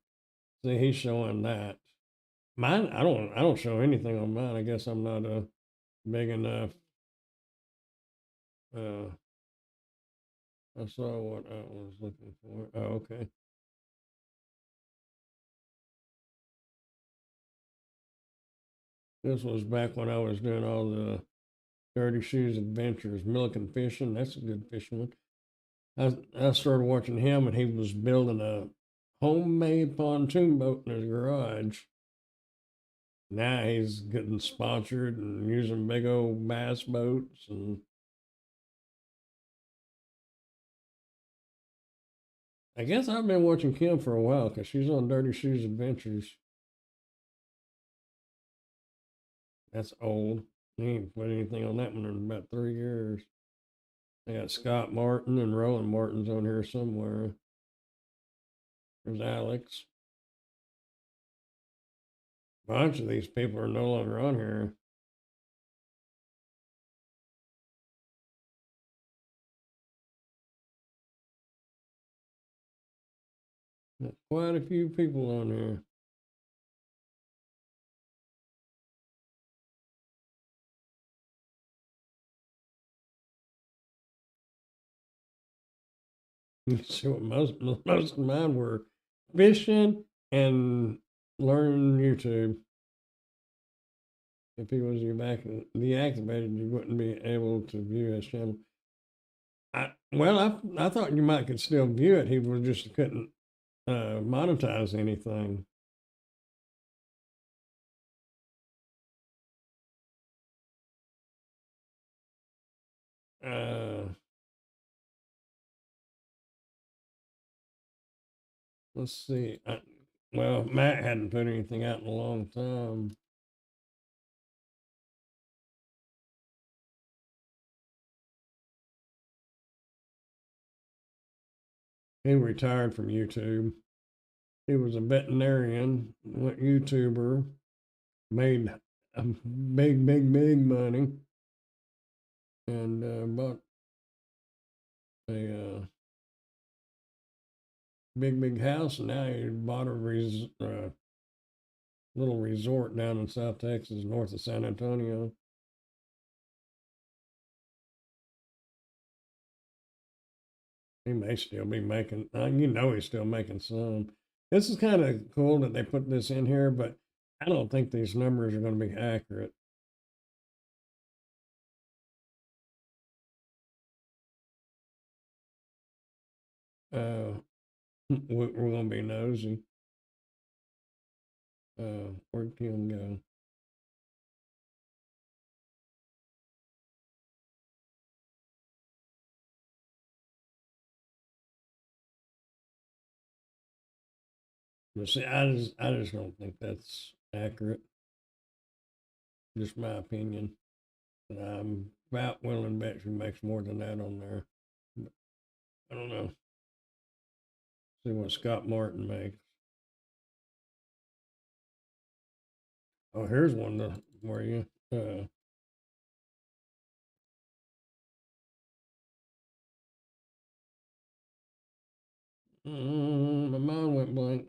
See, he's showing that. Mine, I don't show anything on mine. I guess I'm not big enough. Uh, I saw what I was looking for. Oh, okay. This was back when I was doing all the Dirty Shoes Adventures, milk and fishing. That's a good fishing one. I started watching him, and he was building a homemade pontoon boat in his garage. Now he's getting sponsored and using big old bass boats, and I guess I've been watching Kim for a while because she's on Dirty Shoes Adventures. That's old. He ain't put anything on that one in about 3 years. I got Scott Martin and Roland Martin's on here somewhere. There's Alex. A bunch of these people are no longer on here. Quite a few people on here. So most of mine were fishing and learning YouTube. If he was deactivated, you wouldn't be able to view his channel. I thought you might could still view it. He was just couldn't monetize anything. Let's see. Well, Matt hadn't put anything out in a long time. He retired from YouTube. He was a veterinarian, went YouTuber, made big money, and bought a big house. And now he bought a little resort down in South Texas, north of San Antonio. He may still be making, he's still making some. This is kind of cool that they put this in here, but I don't think these numbers are going to be accurate. We're going to be nosy. Where'd Kim go? But see, I just don't think that's accurate. Just my opinion. But I'm about willing to bet she makes more than that on there. I don't know. See what Scott Martin makes. Oh, here's one where you. My mind went blank.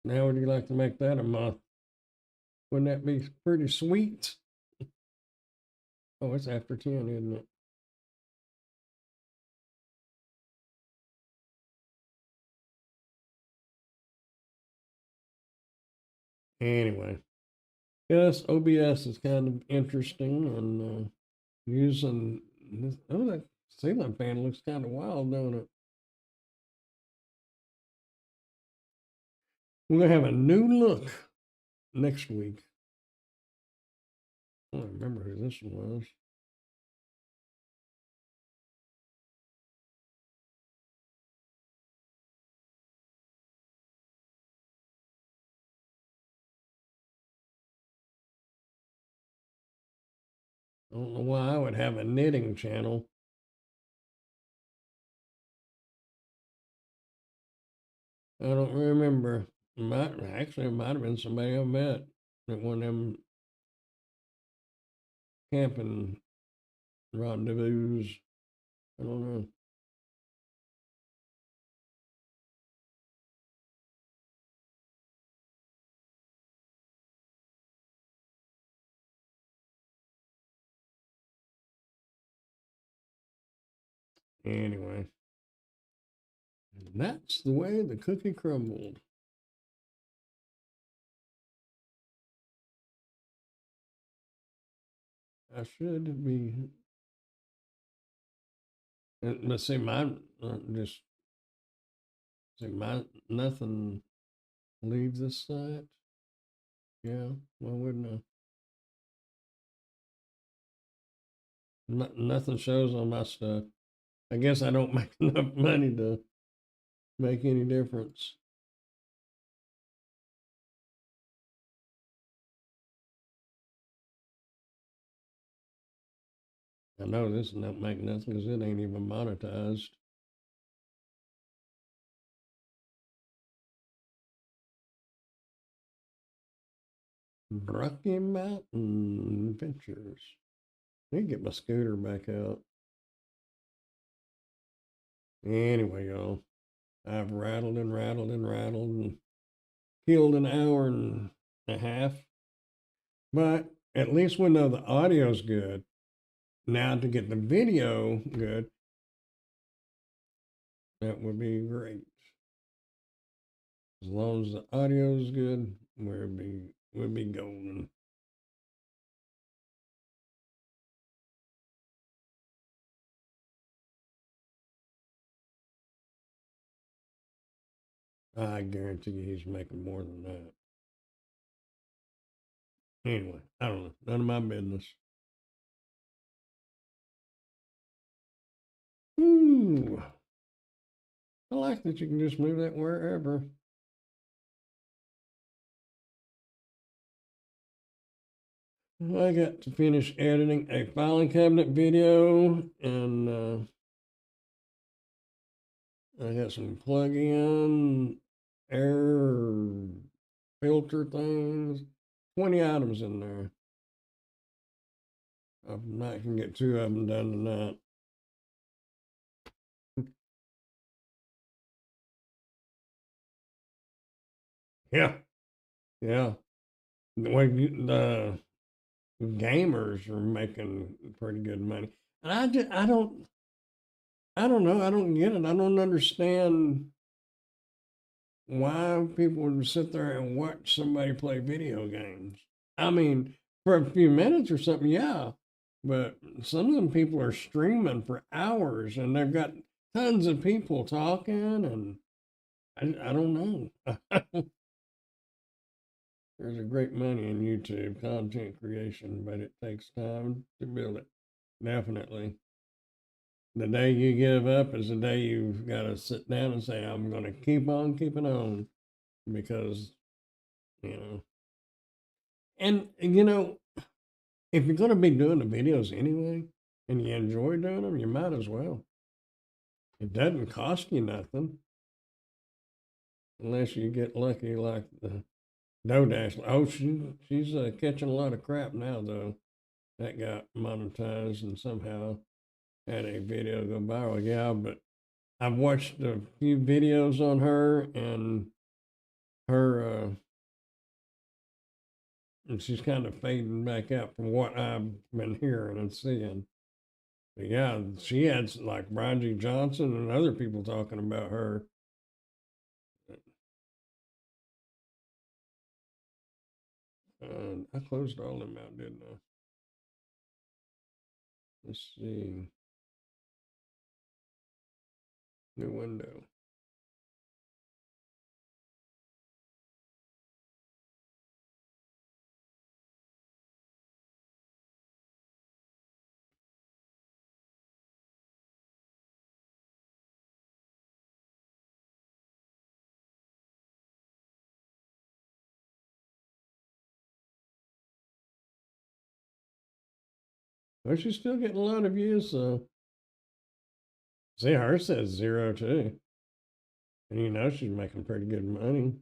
Now, would you like to make that a month? Wouldn't that be pretty sweet? Oh, it's after 10, isn't it? Anyway, yes, OBS is kind of interesting and using this. Oh, that ceiling fan looks kind of wild, don't it? We're going to have a new look next week. I don't remember who this one was. I don't know why I would have a knitting channel. I don't remember. Actually, it might have been somebody I met at one of them camping rendezvous. I don't know. Anyway, that's the way the cookie crumbled. I should be. Let's see, mine just see my nothing leaves this site. Yeah, why wouldn't I? Nothing shows on my stuff. I guess I don't make enough money to make any difference. I know this don't make nothing because it ain't even monetized. Rocky Mountain Adventures. I need to get my scooter back out. Anyway, y'all, I've rattled and rattled and rattled and killed an hour and a half. But at least we know the audio's good. Now to get the video good, that would be great. As long as the audio's good, we'd be golden. I guarantee you he's making more than that. Anyway, I don't know. None of my business. Ooh. I like that you can just move that wherever. I got to finish editing a filing cabinet video and I got some plug-in air filter things, 20 items in there. I might can get 2 of them done tonight. Yeah, yeah. The way the gamers are making pretty good money, and I don't know. I don't get it. I don't understand why people would sit there and watch somebody play video games. I mean, for a few minutes or something, yeah. But some of them people are streaming for hours and they've got tons of people talking, and I don't know. There's a great money in YouTube content creation, but it takes time to build it. Definitely. The day you give up is the day you've got to sit down and say, I'm going to keep on keeping on because, you know, and, if you're going to be doing the videos anyway and you enjoy doing them, you might as well. It doesn't cost you nothing unless you get lucky like the DoDash. Oh, she's catching a lot of crap now, though. That got monetized and somehow had a video go viral. Yeah, but I've watched a few videos on her and and she's kind of fading back out from what I've been hearing and seeing. But yeah, she had like Brian G. Johnson and other people talking about her. I closed all them out, didn't I? Let's see. New window. Well, she's still getting a lot of views, so. See, hers says 0 too. And she's making pretty good money.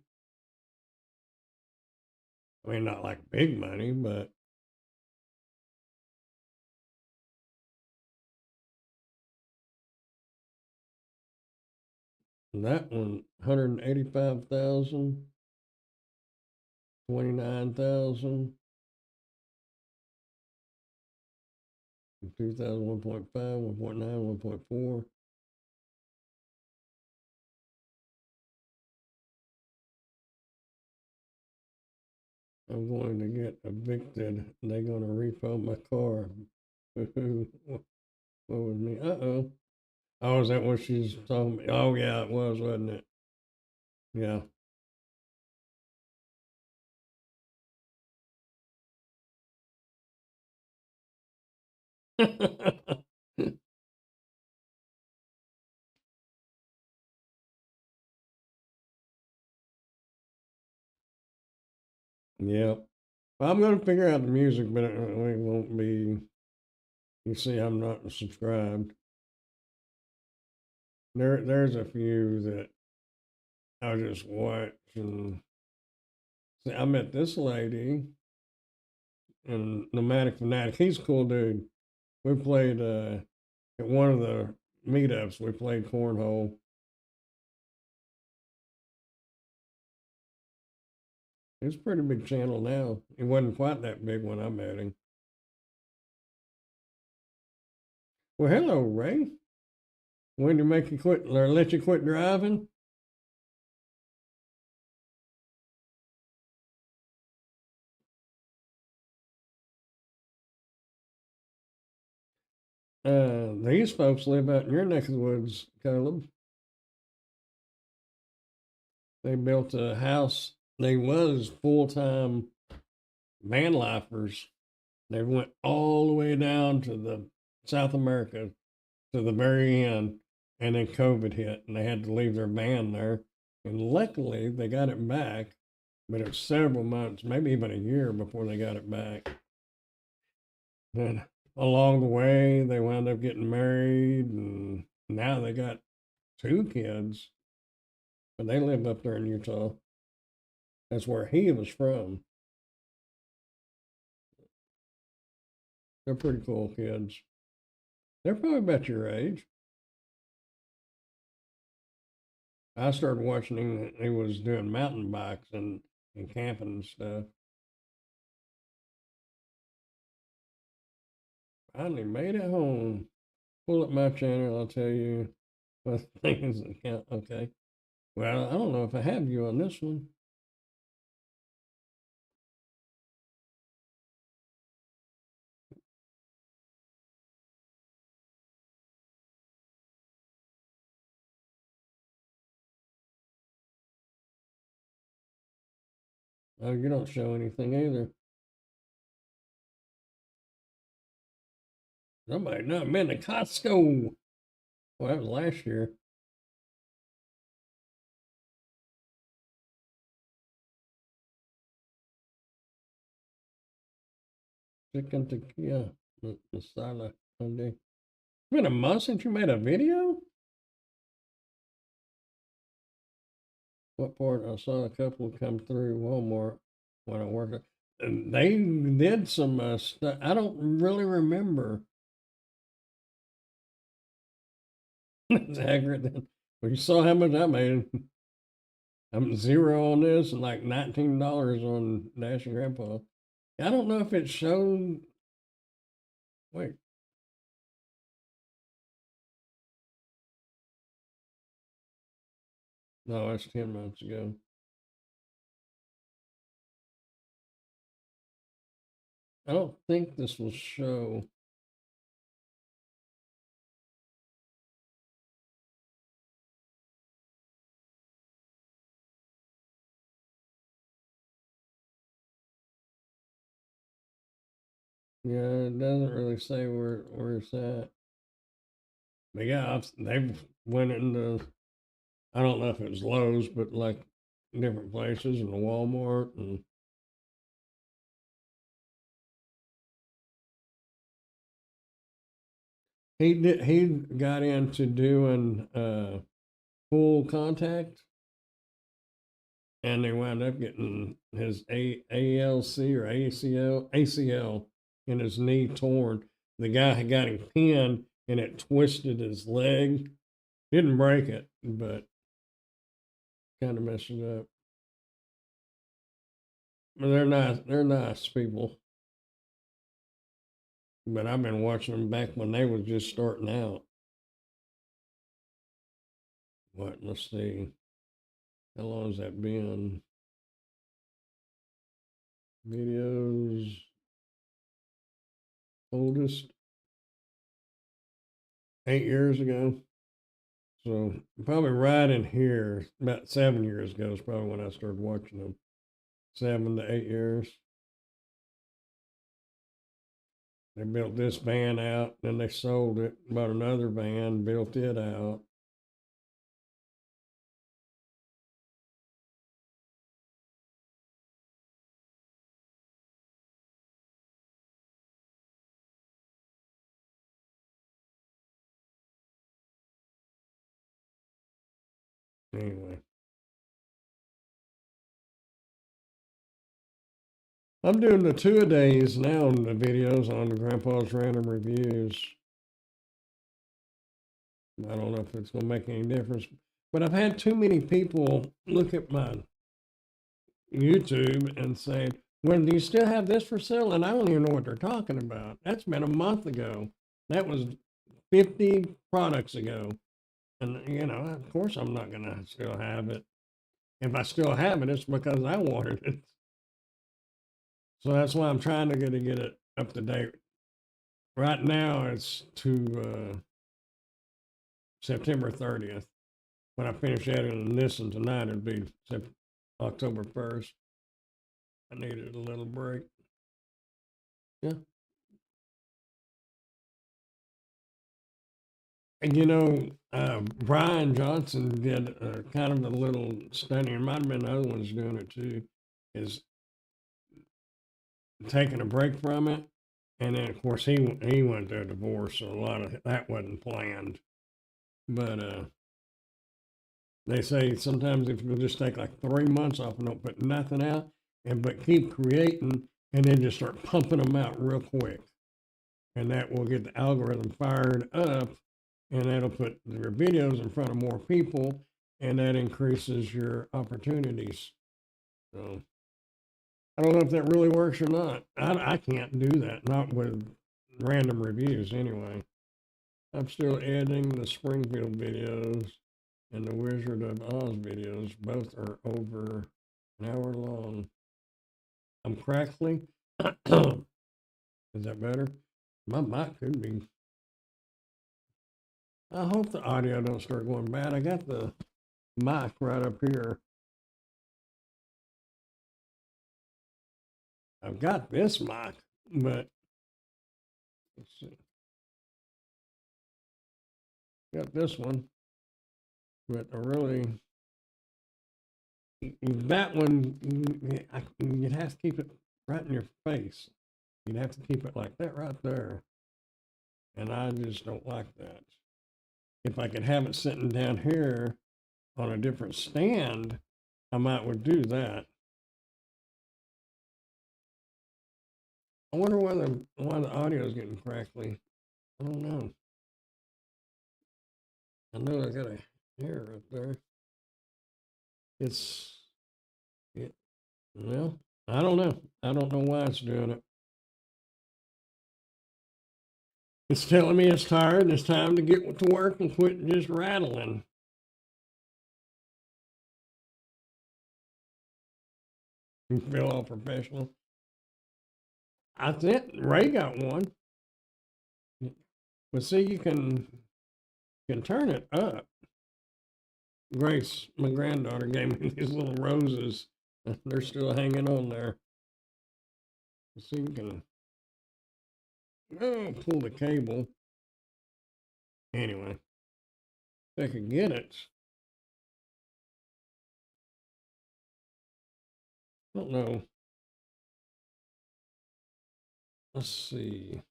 I mean, not like big money, but that one, 185,000, 29,000, 2,000, 1.5, 1.9, 1.4. I'm going to get evicted. They're going to repo my car. What was me? Uh-oh. Oh, is that what she's talking about? Oh, yeah, it was, wasn't it? Yeah. Yeah. Well, I'm going to figure out the music, but it won't be. You see, I'm not subscribed. There's a few that I just watch and see. I met this lady and Nomadic Fanatic. He's a cool dude. We played at one of the meetups. We played cornhole. It's a pretty big channel now. It wasn't quite that big when I met him. Well, hello, Ray. When did you make you quit or let you quit driving? These folks live out in your neck of the woods, Caleb. They built a house. They was full-time van lifers. They went all the way down to the South America to the very end, and then COVID hit, and they had to leave their van there. And luckily, they got it back, but it was several months, maybe even a year before they got it back. And along the way, they wound up getting married, and now they got 2 kids, but they live up there in Utah. That's where he was from. They're pretty cool kids. They're probably about your age. I started watching him. He was doing mountain bikes and camping and stuff. Finally made it home. Pull up my channel. I'll tell you what things that count. Okay. Well, I don't know if I have you on this one. Oh, you don't show anything either. Somebody done been to Costco. Well, that was last year. Chicken tequila, masala. It's been a month since you made a video? What part? I saw a couple come through Walmart when I worked. And they did some stuff. I don't really remember. It's accurate then. But you saw how much I made. I'm zero on this and like $19 on Dash and Grandpa. I don't know if it showed. Wait, no, that's 10 months ago. I don't think this will show. Yeah, it doesn't really say where it's at. But yeah, they've went into, I don't know if it was Lowe's, but like different places and Walmart and he got into doing full contact and they wound up getting his ALC or ACL in his knee torn. The guy had got him pinned and it twisted his leg. Didn't break it, but kind of messed it up. But they're nice. They're nice people. But I've been watching them back when they was just starting out. What? Let's see. How long has that been? Videos. Oldest 8 years ago. So probably right in here, about 7 years ago is probably when I started watching them. 7 to 8 years. They built this van out, then they sold it, bought another van, built it out. Anyway, I'm doing the 2-a-days now on the videos on the Grandpa's Random Reviews. I don't know if it's going to make any difference, but I've had too many people look at my YouTube and say, well, do you still have this for sale? And I don't even know what they're talking about. That's been a month ago. That was 50 products ago. And, you know, of course, I'm not going to still have it. If I still have it, it's because I wanted it. So that's why I'm trying to get it up to date. Right now, it's to September 30th. When I finish editing this and tonight, it'll be October 1st. I needed a little break. Yeah. And you know, Brian Johnson did kind of a little study, and might have been other ones doing it too, is taking a break from it. And then, of course, he went through a divorce, so a lot of that wasn't planned. But they say sometimes if you just take like 3 months off and don't put nothing out, but keep creating, and then just start pumping them out real quick, and that will get the algorithm fired up, and that'll put your videos in front of more people, and that increases your opportunities. So I don't know if that really works or not. I can't do that, not with random reviews anyway. I'm still editing the Springfield videos and the Wizard of Oz videos. Both are over an hour long. I'm crackly. Is that better? My mic could be. I hope the audio don't start going bad. I got the mic right up here. I've got this mic, but let's see. got this one, but I really, that one, you'd have to keep it right in your face. You'd have to keep it like that right there. And I just don't like that. If I could have it sitting down here on a different stand, I might would do that. I wonder why the audio is getting crackly. I don't know. I know I got a hair right there. Well, I don't know. I don't know why it's doing it. It's telling me it's tired and it's time to get to work and quit just rattling. You feel all professional. I think Ray got one. But see, you can turn it up. Grace, my granddaughter, gave me these little roses. They're still hanging on there. See, you can pull the cable. Anyway, if I could get it. I don't know. Let's see.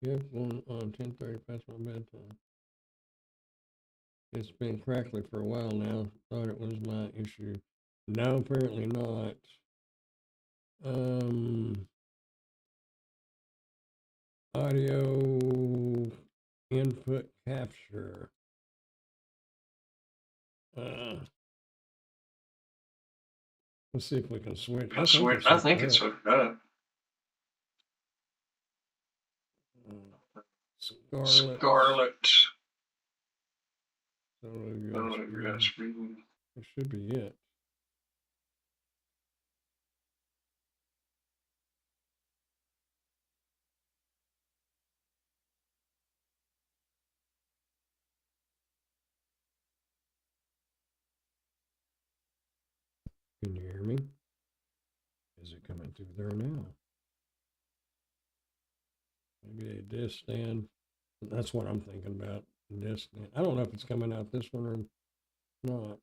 Yep, one on 10:30 past my bedtime. It's been crackly for a while now. Thought it was my issue. No, apparently not. Audio input capture. Let's see if we can switch. I think it's hooked up. Scarlet. Screen. It should be it. Can you hear me? Is it coming through there now? Maybe a disc stand. That's what I'm thinking about. Disc stand. I don't know if it's coming out this one or not.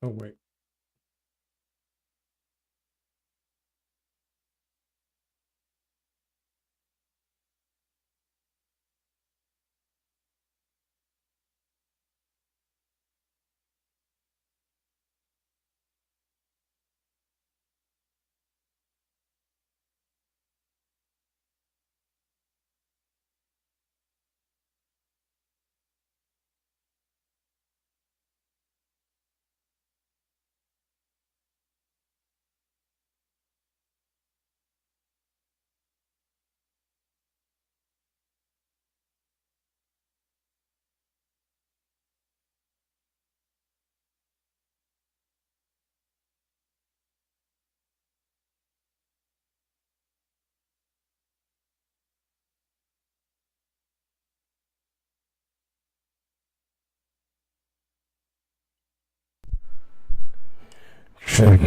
Oh, wait.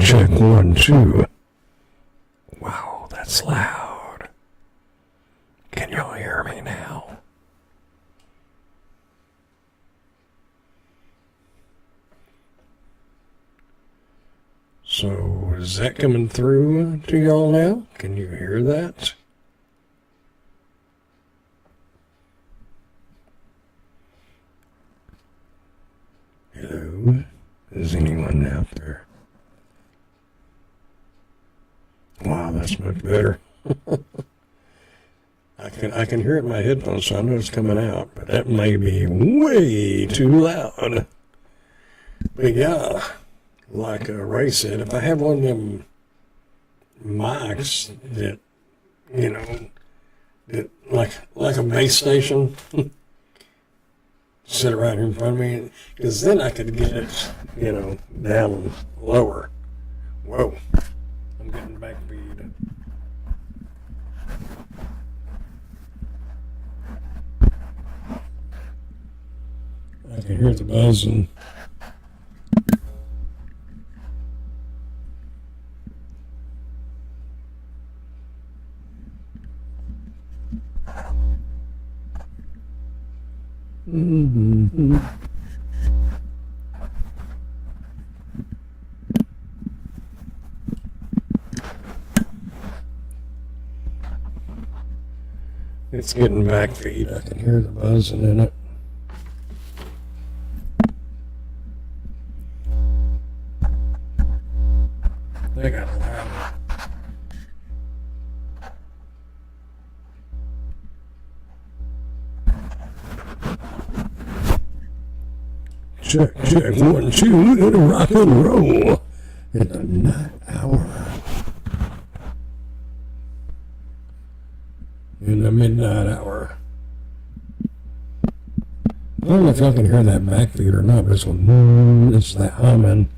Check 1, 2. Wow, that's loud. Can y'all hear me now? So, is that coming through to y'all now? Can you hear that? Hello? Is anyone out there? Wow, that's much better. I can hear it in my headphones, so I know it's coming out, but that may be way too loud. But yeah, like Ray said, if I have one of them mics that, that like a base station, sit right here in front of me, because then I could get it, down lower. Whoa. I'm getting back feed. I can hear the buzzing. Mm-hmm. It's getting back feed. I can hear the buzzing in it. They got loud. Check, 1, 2, gonna rock and roll at the night hour. In the midnight hour. I don't know if y'all can hear that back feed or not, but it's that humming.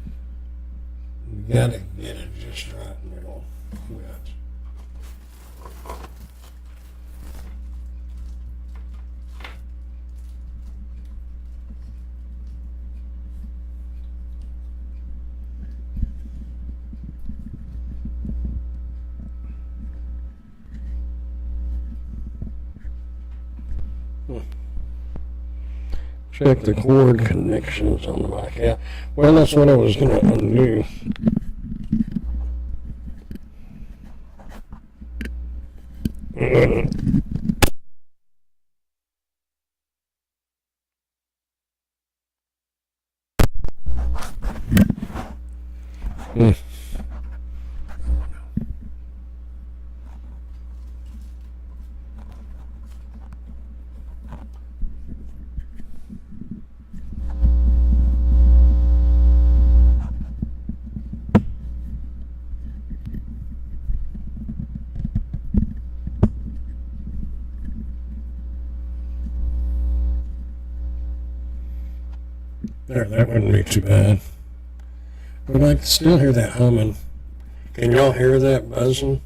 You gotta get it just right in the middle. Check the cord connections on the mic. Yeah, well, that's what I was going to undo. There, that wouldn't be too bad. But I can still hear that humming. Can y'all hear that buzzing?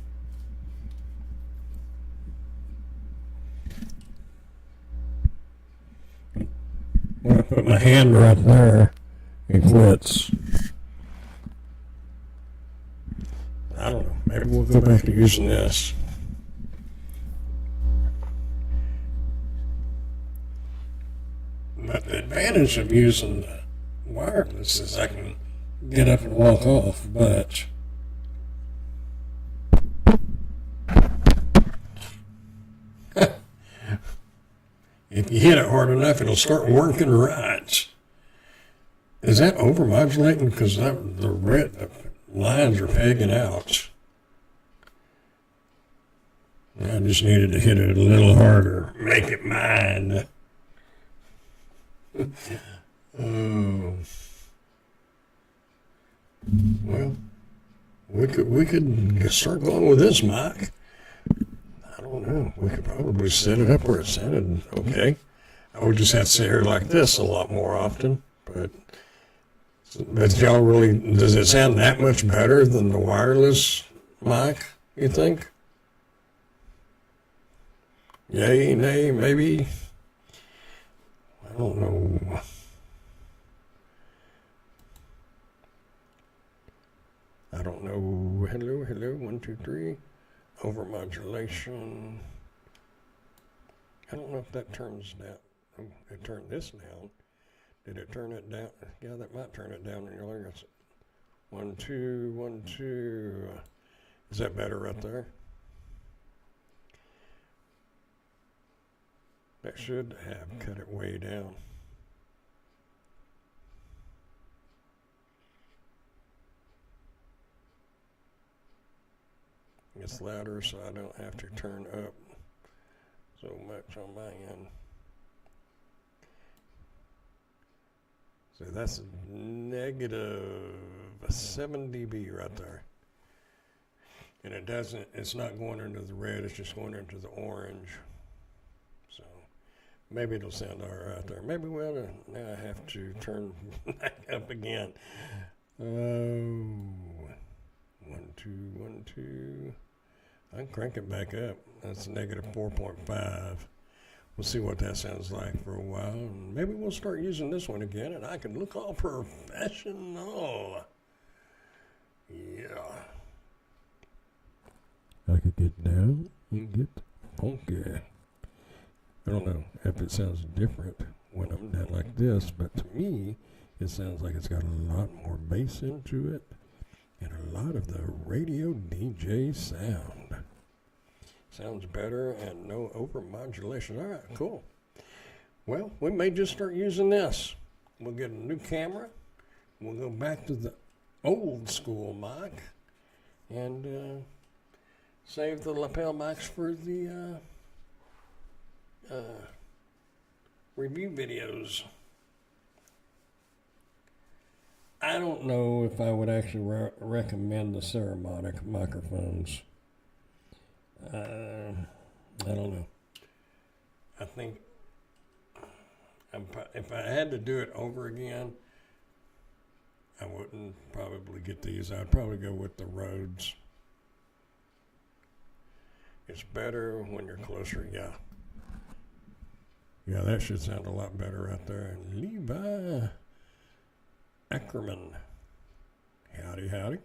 When I put my hand right there, it quits. I don't know. Maybe we'll go back to using this. But the advantage of using the wireless is I can get up and walk off, but if you hit it hard enough, it'll start working right. Is that overmodulating? Because the lines are pegging out. I just needed to hit it a little harder. Make it mine. Oh. Well, we could start going with this mic. I don't know. We could probably set it up where it sounded okay. I would just have to sit here like this a lot more often. But y'all really, does it sound that much better than the wireless mic, you think? Yay, nay, maybe? I don't know. I don't know. Hello, 1, 2, 3. Overmodulation. I don't know if that turns down. Oh, it turned this down. Did it turn it down? Yeah, that might turn it down in your ears. 1, 2, 1, 2. Is that better right there? That should have cut it way down. It's louder, so I don't have to turn up so much on my end. So that's negative 7 dB right there. And it's not going into the red, it's just going into the orange. So maybe it'll sound all right there. Maybe now I have to turn back up again. 1, 2, 1, 2. I can crank it back up. That's negative 4.5. we'll see what that sounds like for a while. And maybe we'll start using this one again, and I can look all professional. Yeah. I could get down and get funky. I don't know if it sounds different when I'm done like this, but to me, it sounds like it's got a lot more bass into it and a lot of the radio DJ sound. Sounds better and no overmodulation. All right, cool. Well, we may just start using this. We'll get a new camera. We'll go back to the old school mic and save the lapel mics for the review videos. I don't know if I would actually recommend the ceramic microphones. I don't know. I think if I had to do it over again, I wouldn't probably get these. I'd probably go with the Rhodes. It's better when you're closer, yeah. Yeah, that should sound a lot better right there. Levi Ackerman. Howdy, howdy.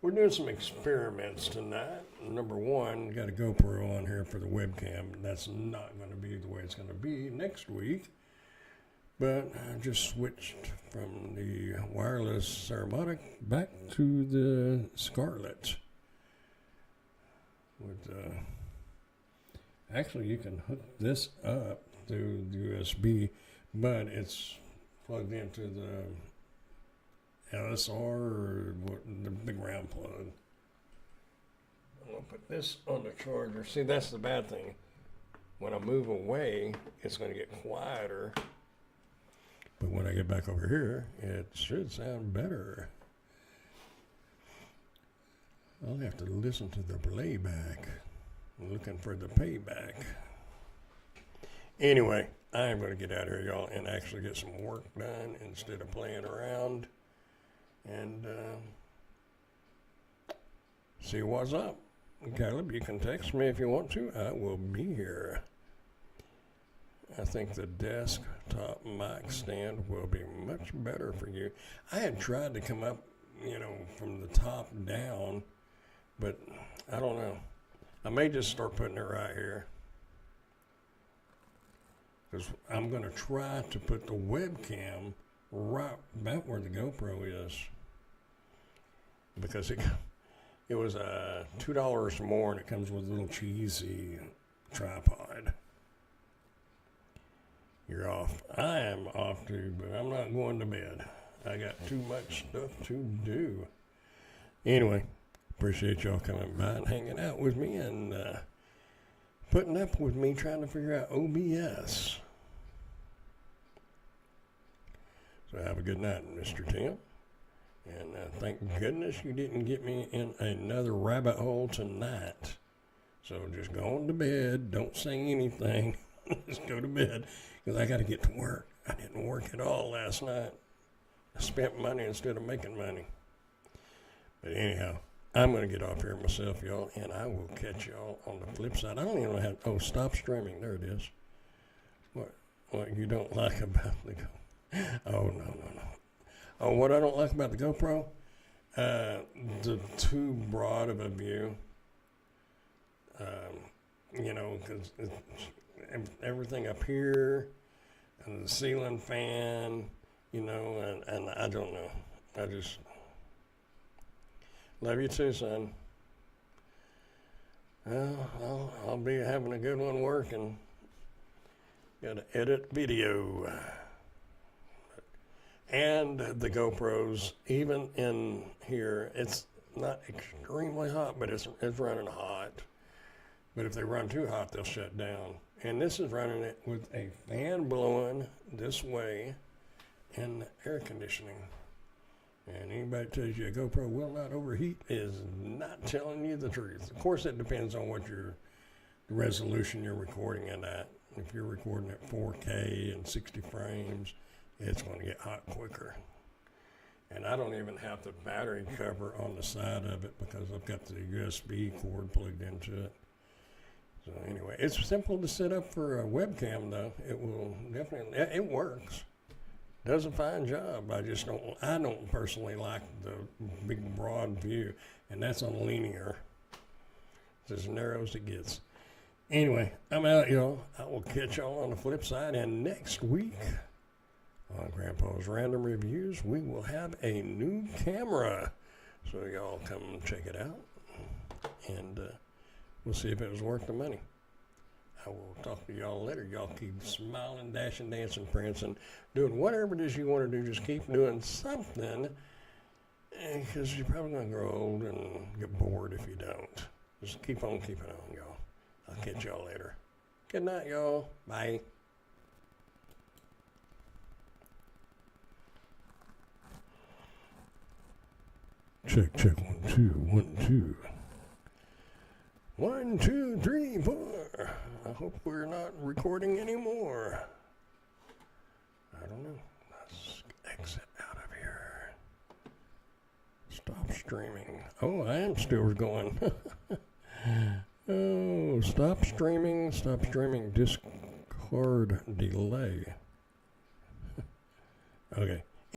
We're doing some experiments tonight. Number one, got a GoPro on here for the webcam. That's not going to be the way it's going to be next week. But I just switched from the wireless Ceramic back to the Scarlett. Actually, you can hook this up through the USB, but it's plugged into the LSR or the big round plug. I'm going to put this on the charger. See, that's the bad thing. When I move away, it's going to get quieter. But when I get back over here, it should sound better. I'll have to listen to the playback. I'm looking for the payback. Anyway, I am going to get out of here, y'all, and actually get some work done instead of playing around. And see what's up. Caleb, you can text me if you want to. I will be here. I think the desktop mic stand will be much better for you. I had tried to come up, from the top down, but I don't know. I may just start putting it right here. Because I'm going to try to put the webcam right about where the GoPro is. Because it was $2 more, and it comes with a little cheesy tripod. You're off. I am off too, but I'm not going to bed. I got too much stuff to do. Anyway, appreciate y'all coming by and hanging out with me and putting up with me trying to figure out OBS. So have a good night, Mr. Tim. And thank goodness you didn't get me in another rabbit hole tonight. So just go on to bed. Don't say anything. Just go to bed. Because I got to get to work. I didn't work at all last night. I spent money instead of making money. But anyhow, I'm going to get off here myself, y'all. And I will catch y'all on the flip side. I don't even know how. Oh, stop streaming. There it is. What you don't like about the Oh, no. Oh, what I don't like about the GoPro? The too broad of a view. Because everything up here, and the ceiling fan, and I don't know. I just love you too, son. Well, I'll be having a good one working. Got to edit video. And the GoPros, even in here, it's not extremely hot, but it's running hot. But if they run too hot, they'll shut down. And this is running it with a fan blowing this way and air conditioning. And anybody that tells you a GoPro will not overheat is not telling you the truth. Of course, it depends on what the resolution you're recording it at. If you're recording at 4K and 60 frames, it's going to get hot quicker. And I don't even have the battery cover on the side of it because I've got the USB cord plugged into it. So anyway, it's simple to set up for a webcam though. It will definitely, it works. Does a fine job. I don't personally like the big broad view, and that's on linear. It's as narrow as it gets. Anyway, I'm out, y'all. I will catch y'all on the flip side, and next week on Grandpa's Random Reviews, we will have a new camera. So y'all come check it out, and we'll see if it was worth the money. I will talk to y'all later. Y'all keep smiling, dashing, dancing, prancing, doing whatever it is you want to do. Just keep doing something, because you're probably going to grow old and get bored if you don't. Just keep on keeping on, y'all. I'll catch y'all later. Good night, y'all. Bye. Check, 1, 2, 1, 2. 1, 2, 3, 4. I hope we're not recording anymore. I don't know. Let's exit out of here. Stop streaming. Oh, I am still going. Oh, stop streaming. Discord delay. Okay.